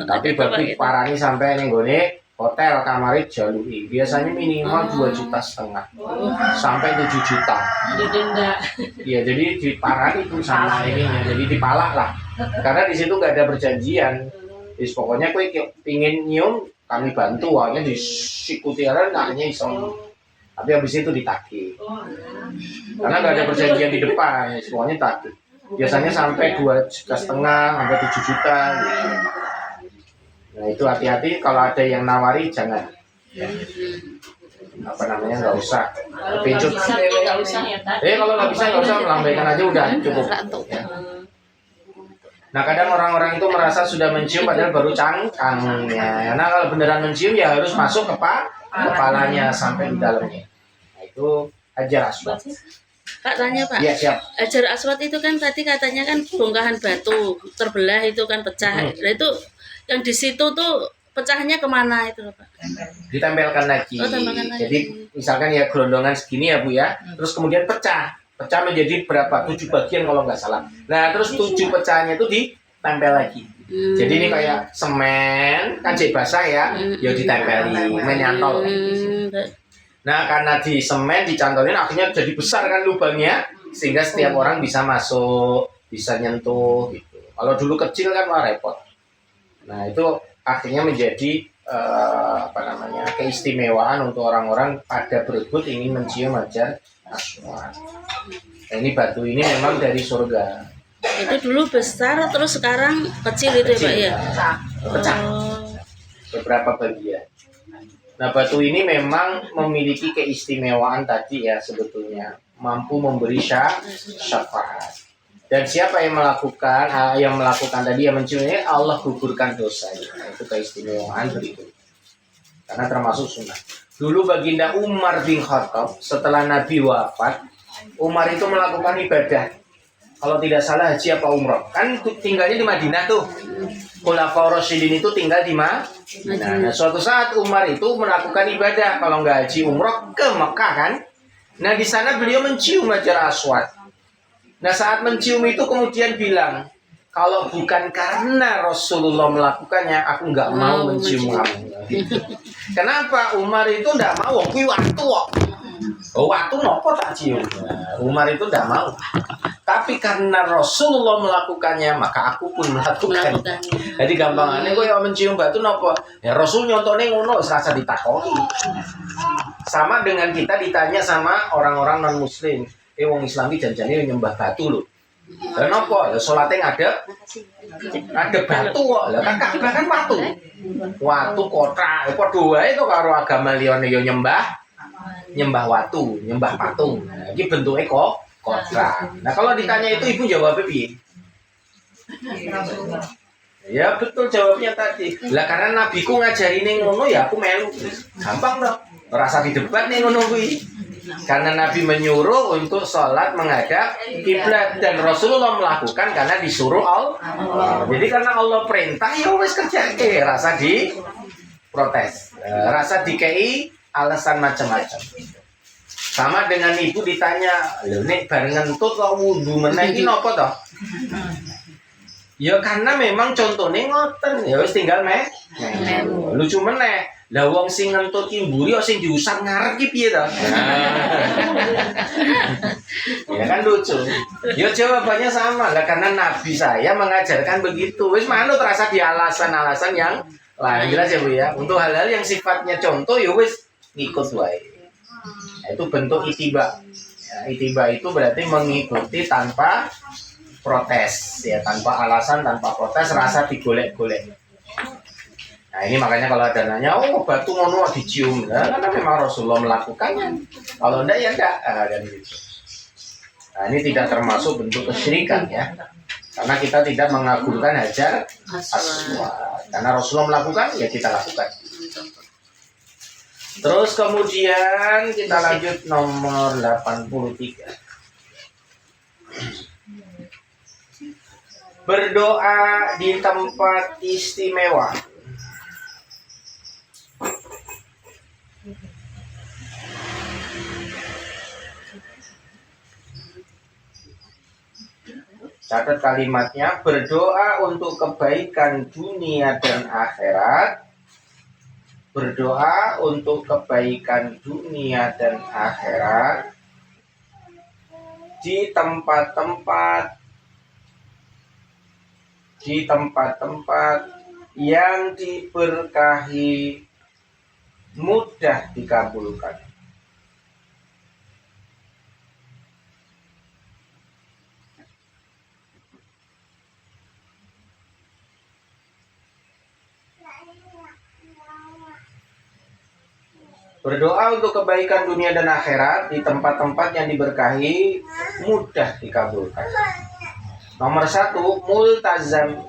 Tapi bagi parani sampai ning gone hotel kamar jalui biasanya minimal 2,5 juta sampai 7 juta. Iya, jadi diparani itu sama ininya, jadi dipalak lah. Karena di situ nggak ada perjanjian. Jadi pokoknya kowe pingin nyium kami bantu, hanya disikuti aran hanya iso. Tapi habis itu ditagih. Karena nggak ada perjanjian di depan, semuanya tagih. Biasanya sampai 2,5 juta sampai 7 juta. Gitu. Nah itu hati-hati kalau ada yang nawari jangan. Ya. Apa namanya nggak usah. Pincut. Kalau nggak bisa nggak usah, melambaikan aja udah cukup. Ya. Nah kadang orang-orang itu merasa sudah mencium padahal baru cangkangnya. Nah kalau beneran mencium ya harus masuk ke kepalanya sampai di dalamnya. Nah itu Hajar Aswad. Pak tanya Pak. Ya, siap. Hajar Aswad itu kan tadi katanya kan bongkahan batu terbelah itu kan pecah. Nah itu yang di situ tuh pecahnya kemana itu Pak? Ditempelkan lagi. Jadi misalkan ya gelondongan segini ya Bu ya, terus kemudian pecah. Pecah menjadi berapa? 7 bagian kalau nggak salah. Nah, terus 7 pecahannya itu ditempel lagi. Jadi ini kayak semen, kan jadi basah ya, ya ditempeli, menyantol. Nah, karena di semen dicantolin akhirnya jadi besar kan lubangnya, sehingga setiap orang bisa masuk, bisa nyentuh gitu. Kalau dulu kecil kan wah repot. Nah, itu akhirnya menjadi keistimewaan untuk orang-orang pada berebut ingin mencium Hajar Aswad. Nah, ini batu ini memang dari surga. Itu dulu besar terus sekarang kecil itu ya Pak ya? Pecah. Beberapa bagian. Nah, batu ini memang memiliki keistimewaan tadi ya sebetulnya. Mampu memberi syafaat. Dan siapa yang melakukan tadi yang menciumnya, Allah gugurkan dosanya. Itu keistimewaan berikut. Karena termasuk sunnah. Dulu baginda Umar bin Khattab setelah Nabi wafat, Umar itu melakukan ibadah. Kalau tidak salah haji apa umrah. Kan tinggalnya di Madinah tuh. Khulafaur Rasyidin itu tinggal di Madinah. Nah, suatu saat Umar itu melakukan ibadah. Kalau nggak haji umrah ke Mekah kan. Nah, di sana beliau mencium Hajar Aswad. Nah, saat mencium itu kemudian bilang, kalau bukan karena Rasulullah melakukannya, aku nggak mau mencium kamu. Kenapa? Umar itu nggak mau. Kui waktu nopo tak cium. Nah, Umar itu nggak mau. Tapi karena Rasulullah melakukannya, maka aku pun melakukan. Jadi gampangannya gue yang mencium batu nopo. Ya Rasul nyontone ngono, serasa ditakoni. Sama dengan kita ditanya sama orang-orang non Muslim. Wong Islam iki janjane nyembah batu lho. Lah napa? Ya salate ngadep batu kok. Lah kan Ka'bah kan watu. Watu kotak, padha wae to karo agama liyane ya nyembah watu, nyembah patung. Nah, iki bentuke kok kotak. Nah, kalau ditanya itu ibu jawabnya piye? Ya betul jawabnya tadi. Lah karena nabiku ngajarine ngono ya aku melu. Gampang toh. Rasa didebat nih ngono kuwi. Karena Nabi menyuruh untuk sholat menghadap kiblat dan Rasulullah melakukan karena disuruh Allah. Jadi karena Allah perintah ya wes kerja. Rasa di protes, rasa dikei alasan macam-macam. Sama dengan ibu ditanya, lho nek bareng ngentut kok wudu meneh iki napa to? Ya karena memang contohnya ngoten, ya wis tinggal lucu meneh. Lah wong sing ngentut ki mburi kok sing diusap ngarep ki piye to? Ya kan lucu. Ya jawabannya sama lah karena Nabi saya mengajarkan begitu. Wis manut rasa di alasan-alasan yang lain. Jelas ya Bu ya. Untuk hal-hal yang sifatnya contoh ya wis ngikut wae. Nah, itu bentuk itiba. Ya, itiba itu berarti mengikuti tanpa protes ya, tanpa alasan, tanpa protes, rasa digolek-golek. Nah ini makanya kalau ada nanya, oh batu ngono dicium, nah, karena memang Rasulullah melakukannya. Kalau enggak ya enggak, dan gitu. Nah ini tidak termasuk bentuk kesyirikan ya, karena kita tidak mengagungkan Hajar Aswad. Karena Rasulullah melakukan, ya kita lakukan. Terus kemudian kita lanjut nomor 83. Berdoa di tempat istimewa. Catat kalimatnya, berdoa untuk kebaikan dunia dan akhirat. Berdoa untuk kebaikan dunia dan akhirat di tempat-tempat yang diberkahi, mudah dikabulkan. Berdoa untuk kebaikan dunia dan akhirat di tempat-tempat yang diberkahi, mudah dikabulkan. Nomor 1, multazam.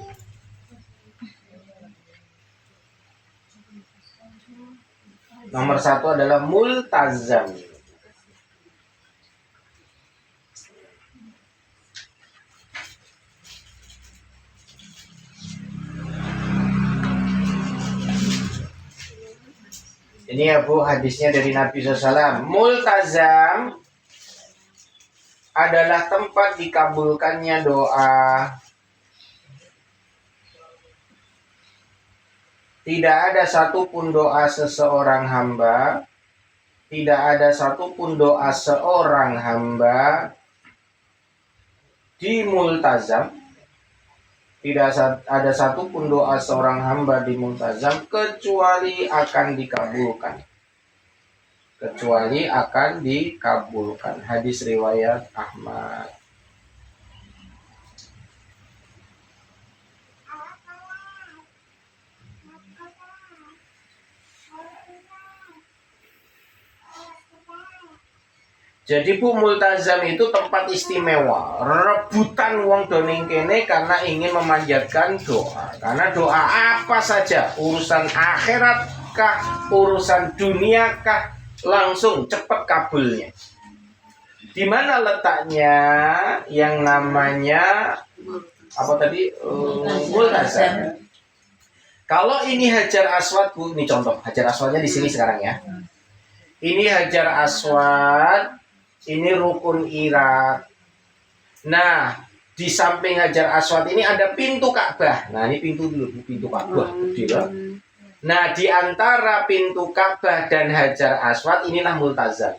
Nomor 1 adalah multazam. Ini ya Bu, hadisnya dari Nabi SAW. Multazam adalah tempat dikabulkannya doa. Tidak ada satupun doa seseorang hamba, tidak ada satupun doa seorang hamba di multazam, tidak ada satupun doa seorang hamba di multazam kecuali akan dikabulkan. Kecuali akan dikabulkan. Hadis riwayat Ahmad. Jadi Bu, multazam itu tempat istimewa, rebutan wong doning kene karena ingin memanjatkan doa. Karena doa apa saja, urusan akhirat kah, urusan dunia kah, langsung cepat kabulnya. Di mana letaknya yang namanya apa tadi, multazam? Kalau ini Hajar Aswad, Bu, ini contoh Hajar Aswadnya di sini sekarang ya. Ini Hajar Aswad. Ini rukun Irak. Nah, di samping Hajar Aswad ini ada pintu Ka'bah. Nah, ini pintu dulu, pintu Ka'bah. Nah, di antara pintu Ka'bah dan Hajar Aswad inilah multazam.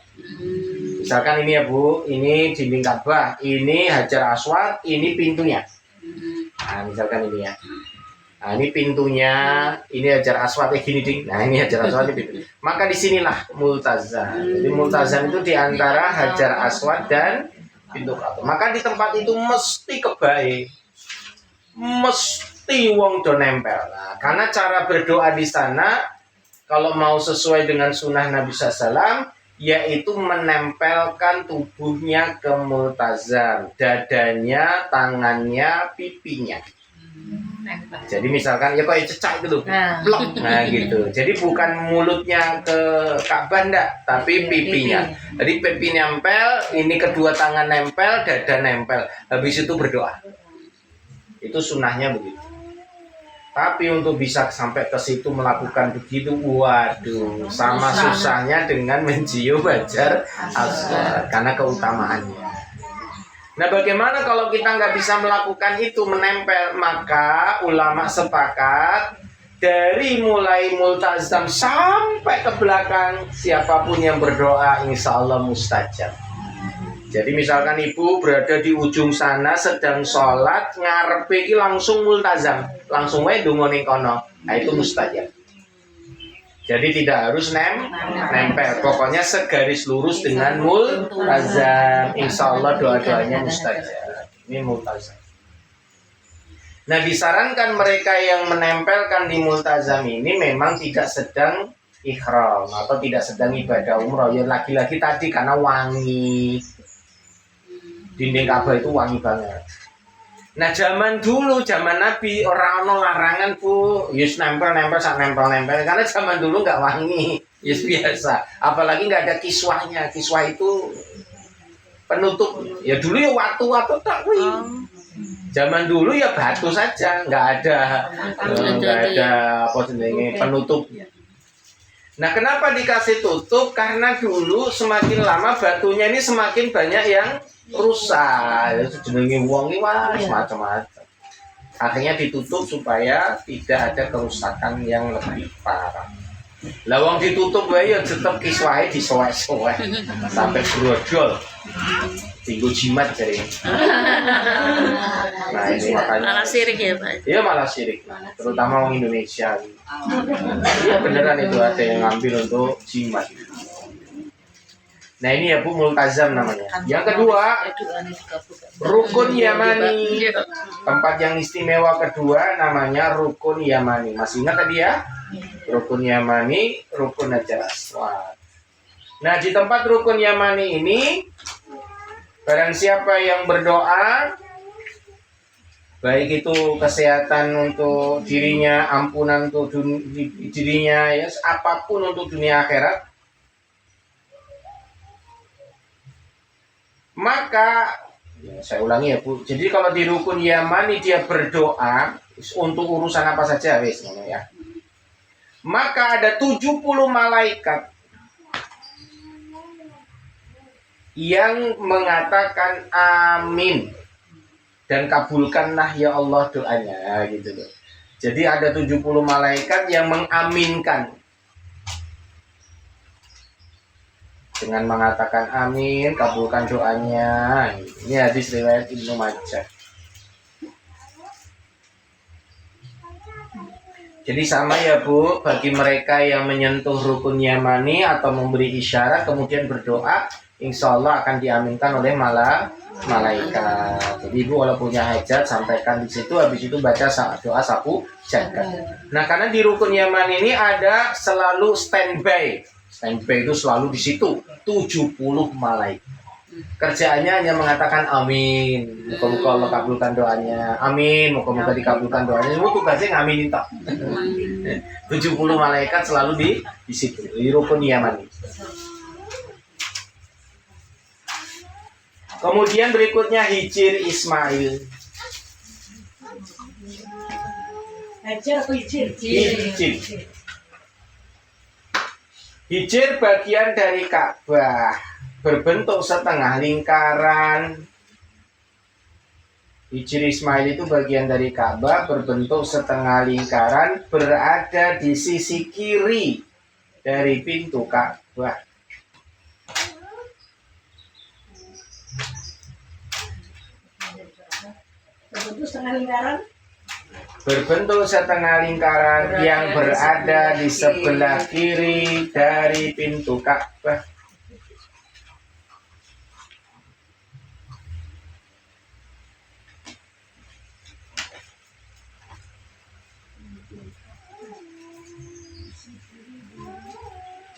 Misalkan ini ya Bu, ini dinding Ka'bah, ini Hajar Aswad, ini pintunya. Nah, misalkan ini ya. Nah, ini pintunya, ini Hajar Aswad gini ding. Nah, ini Hajar Aswad ini pintu. Maka disinilah multazam. Jadi multazam itu di antara Hajar Aswad dan pintu Ka'bah. Maka di tempat itu mesti kebaik, mesti wong do nempel. Nah, karena cara berdoa di sana kalau mau sesuai dengan sunnah Nabi SAW, yaitu menempelkan tubuhnya ke multazam, dadanya, tangannya, pipinya. Jadi misalkan ya kayak cecak gitu, blok, nah gitu. Jadi bukan mulutnya ke Ka'bah ndak, tapi pipinya. Jadi pipi nempel, ini kedua tangan nempel, dada nempel. Habis itu berdoa. Itu sunnahnya begitu. Tapi untuk bisa sampai ke situ melakukan begitu, waduh, sama susahnya dengan mencium Hajar Aswad karena keutamaannya. Nah, bagaimana kalau kita nggak bisa melakukan itu, menempel? Maka ulama sepakat dari mulai multazam sampai ke belakang, siapapun yang berdoa insya Allah mustajab. Jadi misalkan ibu berada di ujung sana sedang sholat, ngarepe langsung multazam, langsung wae donga ning kono. Nah, itu mustajab. Jadi tidak harus nempel, pokoknya segaris lurus dengan multazam. Insya Allah doa-doanya mustajab. Ini multazam. Nah, disarankan mereka yang menempelkan di multazam ini memang tidak sedang ihram atau tidak sedang ibadah umroh. Ya lagi-lagi tadi karena wangi. Dinding Ka'bah itu wangi banget. Nah, zaman dulu, zaman Nabi, orang-orang larangan Bu, yus nempel-nempel, sak nempel-nempel. Karena zaman dulu nggak wangi, yus biasa. Apalagi nggak ada kiswahnya. Kiswah itu penutup. Ya dulu ya watu-watu tak Zaman dulu ya batu saja, nggak ada apa sebenarnya penutup. Nah, kenapa dikasih tutup? Karena dulu semakin lama batunya ini semakin banyak yang rusak, itu jenenge wong iki macam-macam. Akhirnya ditutup supaya tidak ada kerusakan yang lebih parah. Lah wong ditutup wae ya tetep kiswahe disoek-soek sampai brodol. Tinggu jimat jadi. Nah, ini makanya malah sirik ya Pak. Iya malah sirik, terutama orang Indonesia. Iya beneran itu ada yang ngambil untuk jimat. Nah, ini ya Bu, multazam namanya. Yang kedua, rukun Yamani. Tempat yang istimewa kedua namanya rukun Yamani. Masih ingat tadi ya? Rukun Yamani, rukun Hajar Aswad. Nah, di tempat rukun Yamani ini, barang siapa yang berdoa, baik itu kesehatan untuk dirinya, ampunan untuk dirinya, ya apapun untuk dunia akhirat, maka saya ulangi ya Bu. Jadi kalau di rukun Yamani dia berdoa untuk urusan apa saja wis ya. Maka ada 70 malaikat yang mengatakan amin dan kabulkanlah ya Allah doanya gitu loh. Jadi ada 70 malaikat yang mengaminkan dengan mengatakan amin, kabulkan doanya. Ini hadis riwayat Ibnu Majah. Jadi sama ya Bu, bagi mereka yang menyentuh rukun yamani atau memberi isyarat kemudian berdoa, insya Allah akan diaminkan oleh malaikat. Jadi Ibu kalau punya hajat sampaikan di situ, habis itu baca doa sapu jagat. Nah karena di rukun yaman ini ada selalu standby. Standby itu selalu di situ 70 malaikat. Kerjaannya hanya mengatakan amin, moga-moga Allah kabulkan doanya, amin, moga-moga dikabulkan doanya. Itu tugasnya ngaminin tak. 70 malaikat selalu di situ, di rukun yaman. Kemudian berikutnya Hijir Ismail. Hijir bagian dari Ka'bah, berbentuk setengah lingkaran. Hijir Ismail itu bagian dari Ka'bah, berbentuk setengah lingkaran, berada di sisi kiri dari pintu Ka'bah. Berbentuk setengah lingkaran yang berada di sebelah kiri dari pintu Ka'bah.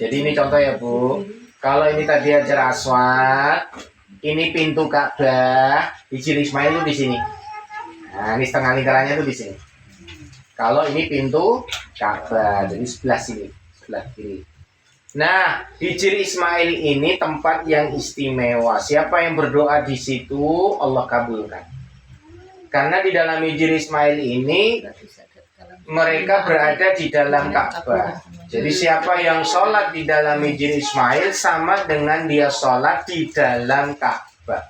Jadi ini contoh ya Bu. Kalau ini tadi Hajar Aswad, ini pintu Ka'bah, Hijir Ismail itu di sini. Nah, ini setengah lingkarannya itu di sini. Kalau ini pintu Ka'bah, jadi sebelah sini, sebelah kiri. Nah, Hijir Ismail ini tempat yang istimewa. Siapa yang berdoa di situ, Allah kabulkan. Karena di dalam Hijir Ismail ini mereka berada di dalam Ka'bah. Jadi siapa yang sholat di dalam Hijir Ismail sama dengan dia sholat di dalam Ka'bah.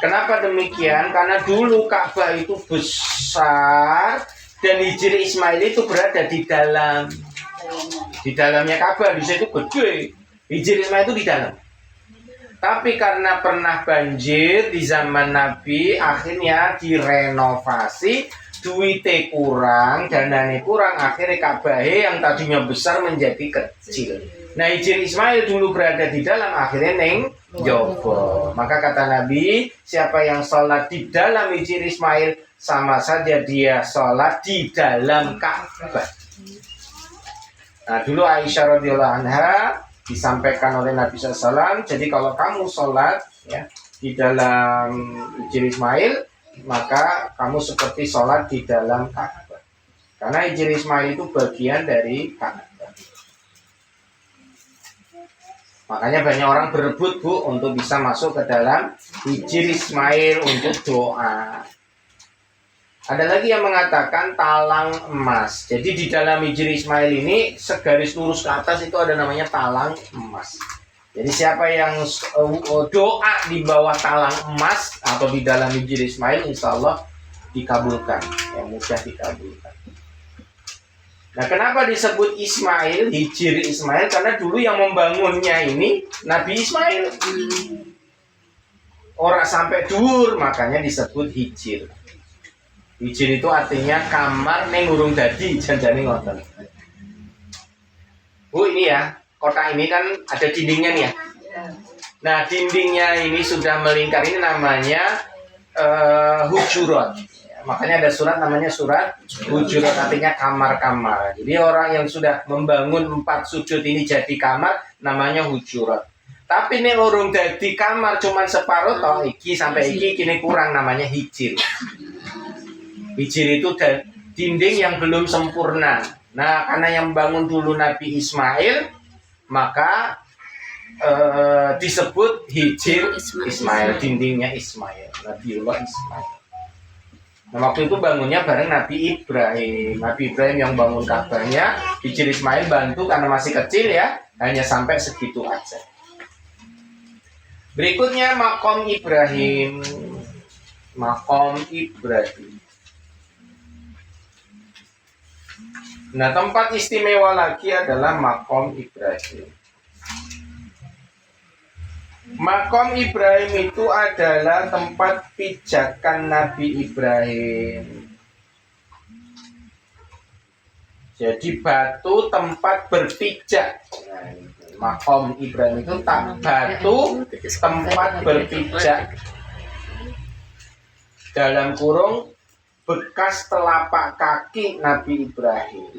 Kenapa demikian? Karena dulu Ka'bah itu besar dan Hijir Ismail itu berada di dalamnya Ka'bah. Di situ gede. Hijir Ismail itu di dalam. Tapi karena pernah banjir di zaman Nabi, akhirnya direnovasi, duitnya kurang, dananya kurang, akhirnya Ka'bah yang tadinya besar menjadi kecil. Nah, Hijir Ismail dulu berada di dalam, akhirnya neng jowo. Maka kata Nabi, siapa yang sholat di dalam Hijir Ismail, sama saja dia sholat di dalam Ka'bah. Nah, dulu Aisyah radhiyallahu anha disampaikan oleh Nabi SAW, jadi kalau kamu sholat ya di dalam Hijir Ismail, maka kamu seperti sholat di dalam Ka'bah. Karena Hijir Ismail itu bagian dari Ka'bah. Makanya banyak orang berebut Bu untuk bisa masuk ke dalam Hijir Ismail untuk doa. Ada lagi yang mengatakan talang emas. Jadi di dalam Hijir Ismail ini segaris lurus ke atas itu ada namanya talang emas. Jadi siapa yang doa di bawah talang emas atau di dalam Hijir Ismail, insya Allah dikabulkan, yang mudah dikabulkan. Nah, kenapa disebut Ismail, Hijir Ismail? Karena dulu yang membangunnya ini Nabi Ismail. Orang sampai dur, makanya disebut Hijir. Hijir itu artinya kamar neng urung dadi, janjane ngoten. Bu, ini ya, kotak ini kan ada dindingnya nih ya. Nah, dindingnya ini sudah melingkar, ini namanya hujurat. Makanya ada surat namanya surat hujurat, artinya kamar-kamar. Jadi orang yang sudah membangun 4 sudut ini jadi kamar, namanya hujurat. Tapi ini urung dadi kamar cuman separuh toh, iki sampai iki kini kurang, namanya hijir. Hijir itu dinding yang belum sempurna. Nah, karena yang bangun dulu Nabi Ismail, maka disebut Hijir Ismail, dindingnya Ismail, Nabiullah Ismail. Nah, waktu itu bangunnya bareng Nabi Ibrahim. Nabi Ibrahim yang bangun Ka'bahnya, Hijir Ismail bantu karena masih kecil ya, hanya sampai segitu aja. Berikutnya makom Ibrahim. Makom Ibrahim. Nah, tempat istimewa lagi adalah makom Ibrahim. Makom Ibrahim itu adalah tempat pijakan Nabi Ibrahim. Jadi batu tempat berpijak. Nah, makom Ibrahim itu batu tempat berpijak. Dalam kurung bekas telapak kaki Nabi Ibrahim.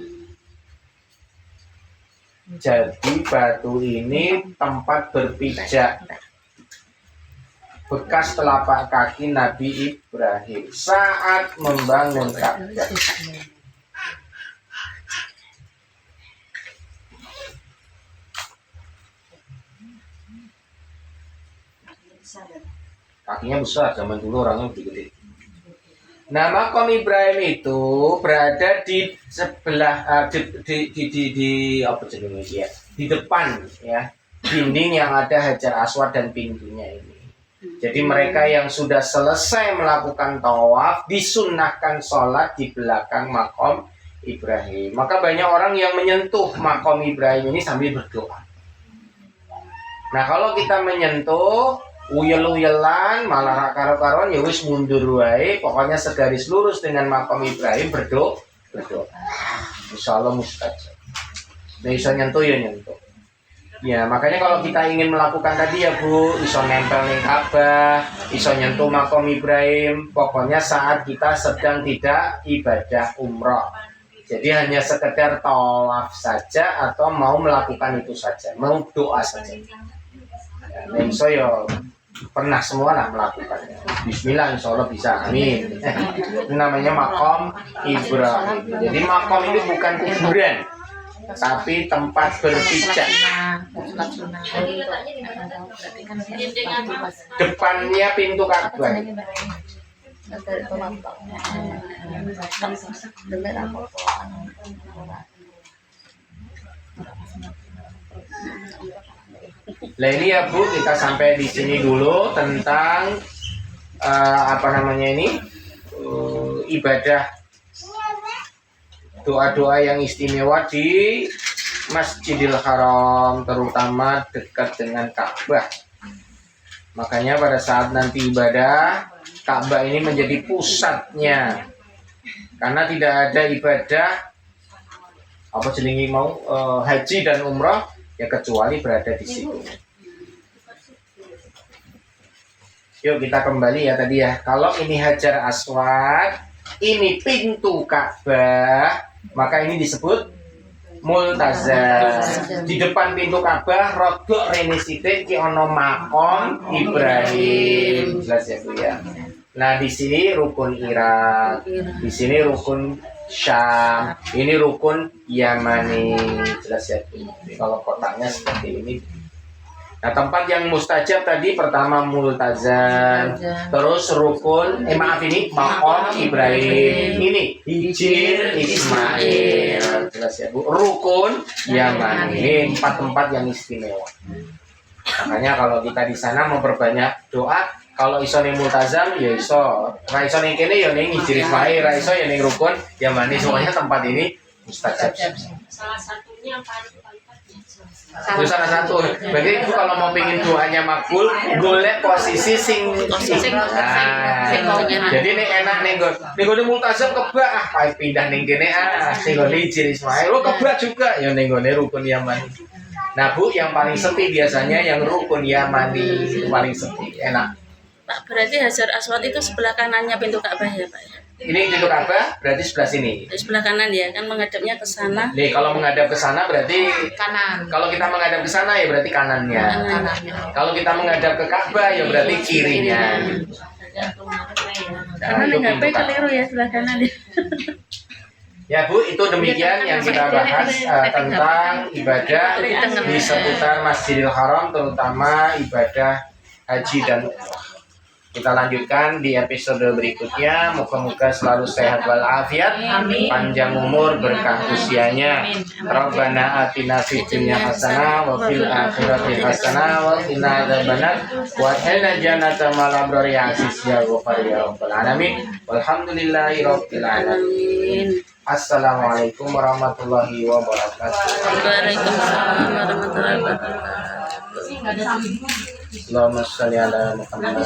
Jadi batu ini tempat berpijak. Bekas telapak kaki Nabi Ibrahim saat membangun Ka'bah. Kakinya besar, zaman dulu orangnya gede-gede. Nah, makom Ibrahim itu berada di sebelah di apa jenisnya ya? Di depan ya, dinding yang ada Hajar Aswad dan pintunya ini. Jadi mereka yang sudah selesai melakukan tawaf disunnahkan sholat di belakang makom Ibrahim. Maka banyak orang yang menyentuh makom Ibrahim ini sambil berdoa. Nah, kalau kita menyentuh uyel-uyelan malah karo-karon ya wis mundur wae, pokoknya segaris lurus dengan makom Ibrahim berdoa. Insyaallah mustajab. Nah, iso nyentuh ya nyentuh. Ya, makanya kalau kita ingin melakukan tadi ya Bu, iso nempel ning Ka'bah, iso nyentuh makom Ibrahim, pokoknya saat kita sedang tidak ibadah umrah. Jadi hanya sekedar tawaf saja atau mau melakukan itu saja, mau doa saja. Nah, iso ya pernah semua lah melakukannya. Bismillah, insya Allah bisa. Amin. Itu namanya makom Ibrahim. Jadi makom ini bukan kuburan, tapi tempat berpijak. Depannya pintu Ka'bah. Nah ini ya Bu, kita sampai di sini dulu tentang ibadah doa-doa yang istimewa di Masjidil Haram, terutama dekat dengan Ka'bah. Makanya pada saat nanti ibadah, Ka'bah ini menjadi pusatnya, karena tidak ada ibadah haji dan umrah ya kecuali berada di situ. Yuk kita kembali ya tadi ya. Kalau ini Hajar Aswad, ini pintu Ka'bah, maka ini disebut multazam. Di depan pintu Ka'bah rodok rene sithik ki ana makom Ibrahim. Jelas ya Bu ya. Nah, di sini rukun Irak, di sini rukun Syam, ini rukun Yamani. Jelas ya Bu. Kalau kotaknya seperti ini. Nah, tempat yang mustajab tadi pertama multazam, terus rukun makom Ibrahim, ini Hijir Ismail. Jelas ya Bu, rukun Yaman. Ini 4 tempat yang istimewa. Makanya kalau kita di sana memperbanyak doa, kalau iso ning multazam ya iso, ra iso ning kene ya ning Hijir Ismail, ra iso ya ning rukun Yaman. Semuanya tempat ini mustajab. Salah satunya paling Itu salah satu. Berarti Ibu kalau mau pingin doanya makbul, golek posisi sing jadi nih enak nih gue multazam kebak pindah ning kene sing ngene Hijir Ismail kebak juga ya ning ngene rukun Yamani. Nah Bu, yang paling sepi biasanya yang rukun Yamani itu paling sepi, enak. Pak, berarti Hajar Aswad itu sebelah kanannya pintu Ka'bah ya Pak ya? Ini pintu Ka'bah berarti sebelah sini. Di sebelah kanan ya, kan menghadapnya ke sana. Nih kalau menghadap ke sana berarti kanan. Kalau kita menghadap ke sana ya berarti kanannya. Kalau kita menghadap ke Ka'bah ya berarti kirinya. Karena nih HP keliru ya sebelah kanan ya. Ya Bu, itu demikian yang kita bahas tentang ibadah di seputar Masjidil Haram, terutama ibadah haji dan umrah. Kita lanjutkan di episode berikutnya. Moga-moga selalu sehat walafiat, panjang umur, berkah usianya. Rabbana atina fid dunya hasanah wa fil akhirati hasanah wa qina adzabannar wa qina jannata ma'al abrari ya aziz ya ghafar ya rabbal alamin. Walhamdulillahi rabbil alamin. Assalamualaikum warahmatullahi wabarakatuh. Waalaikumsalam warahmatullahi wabarakatuh. Allahumma shalli ala Muhammad.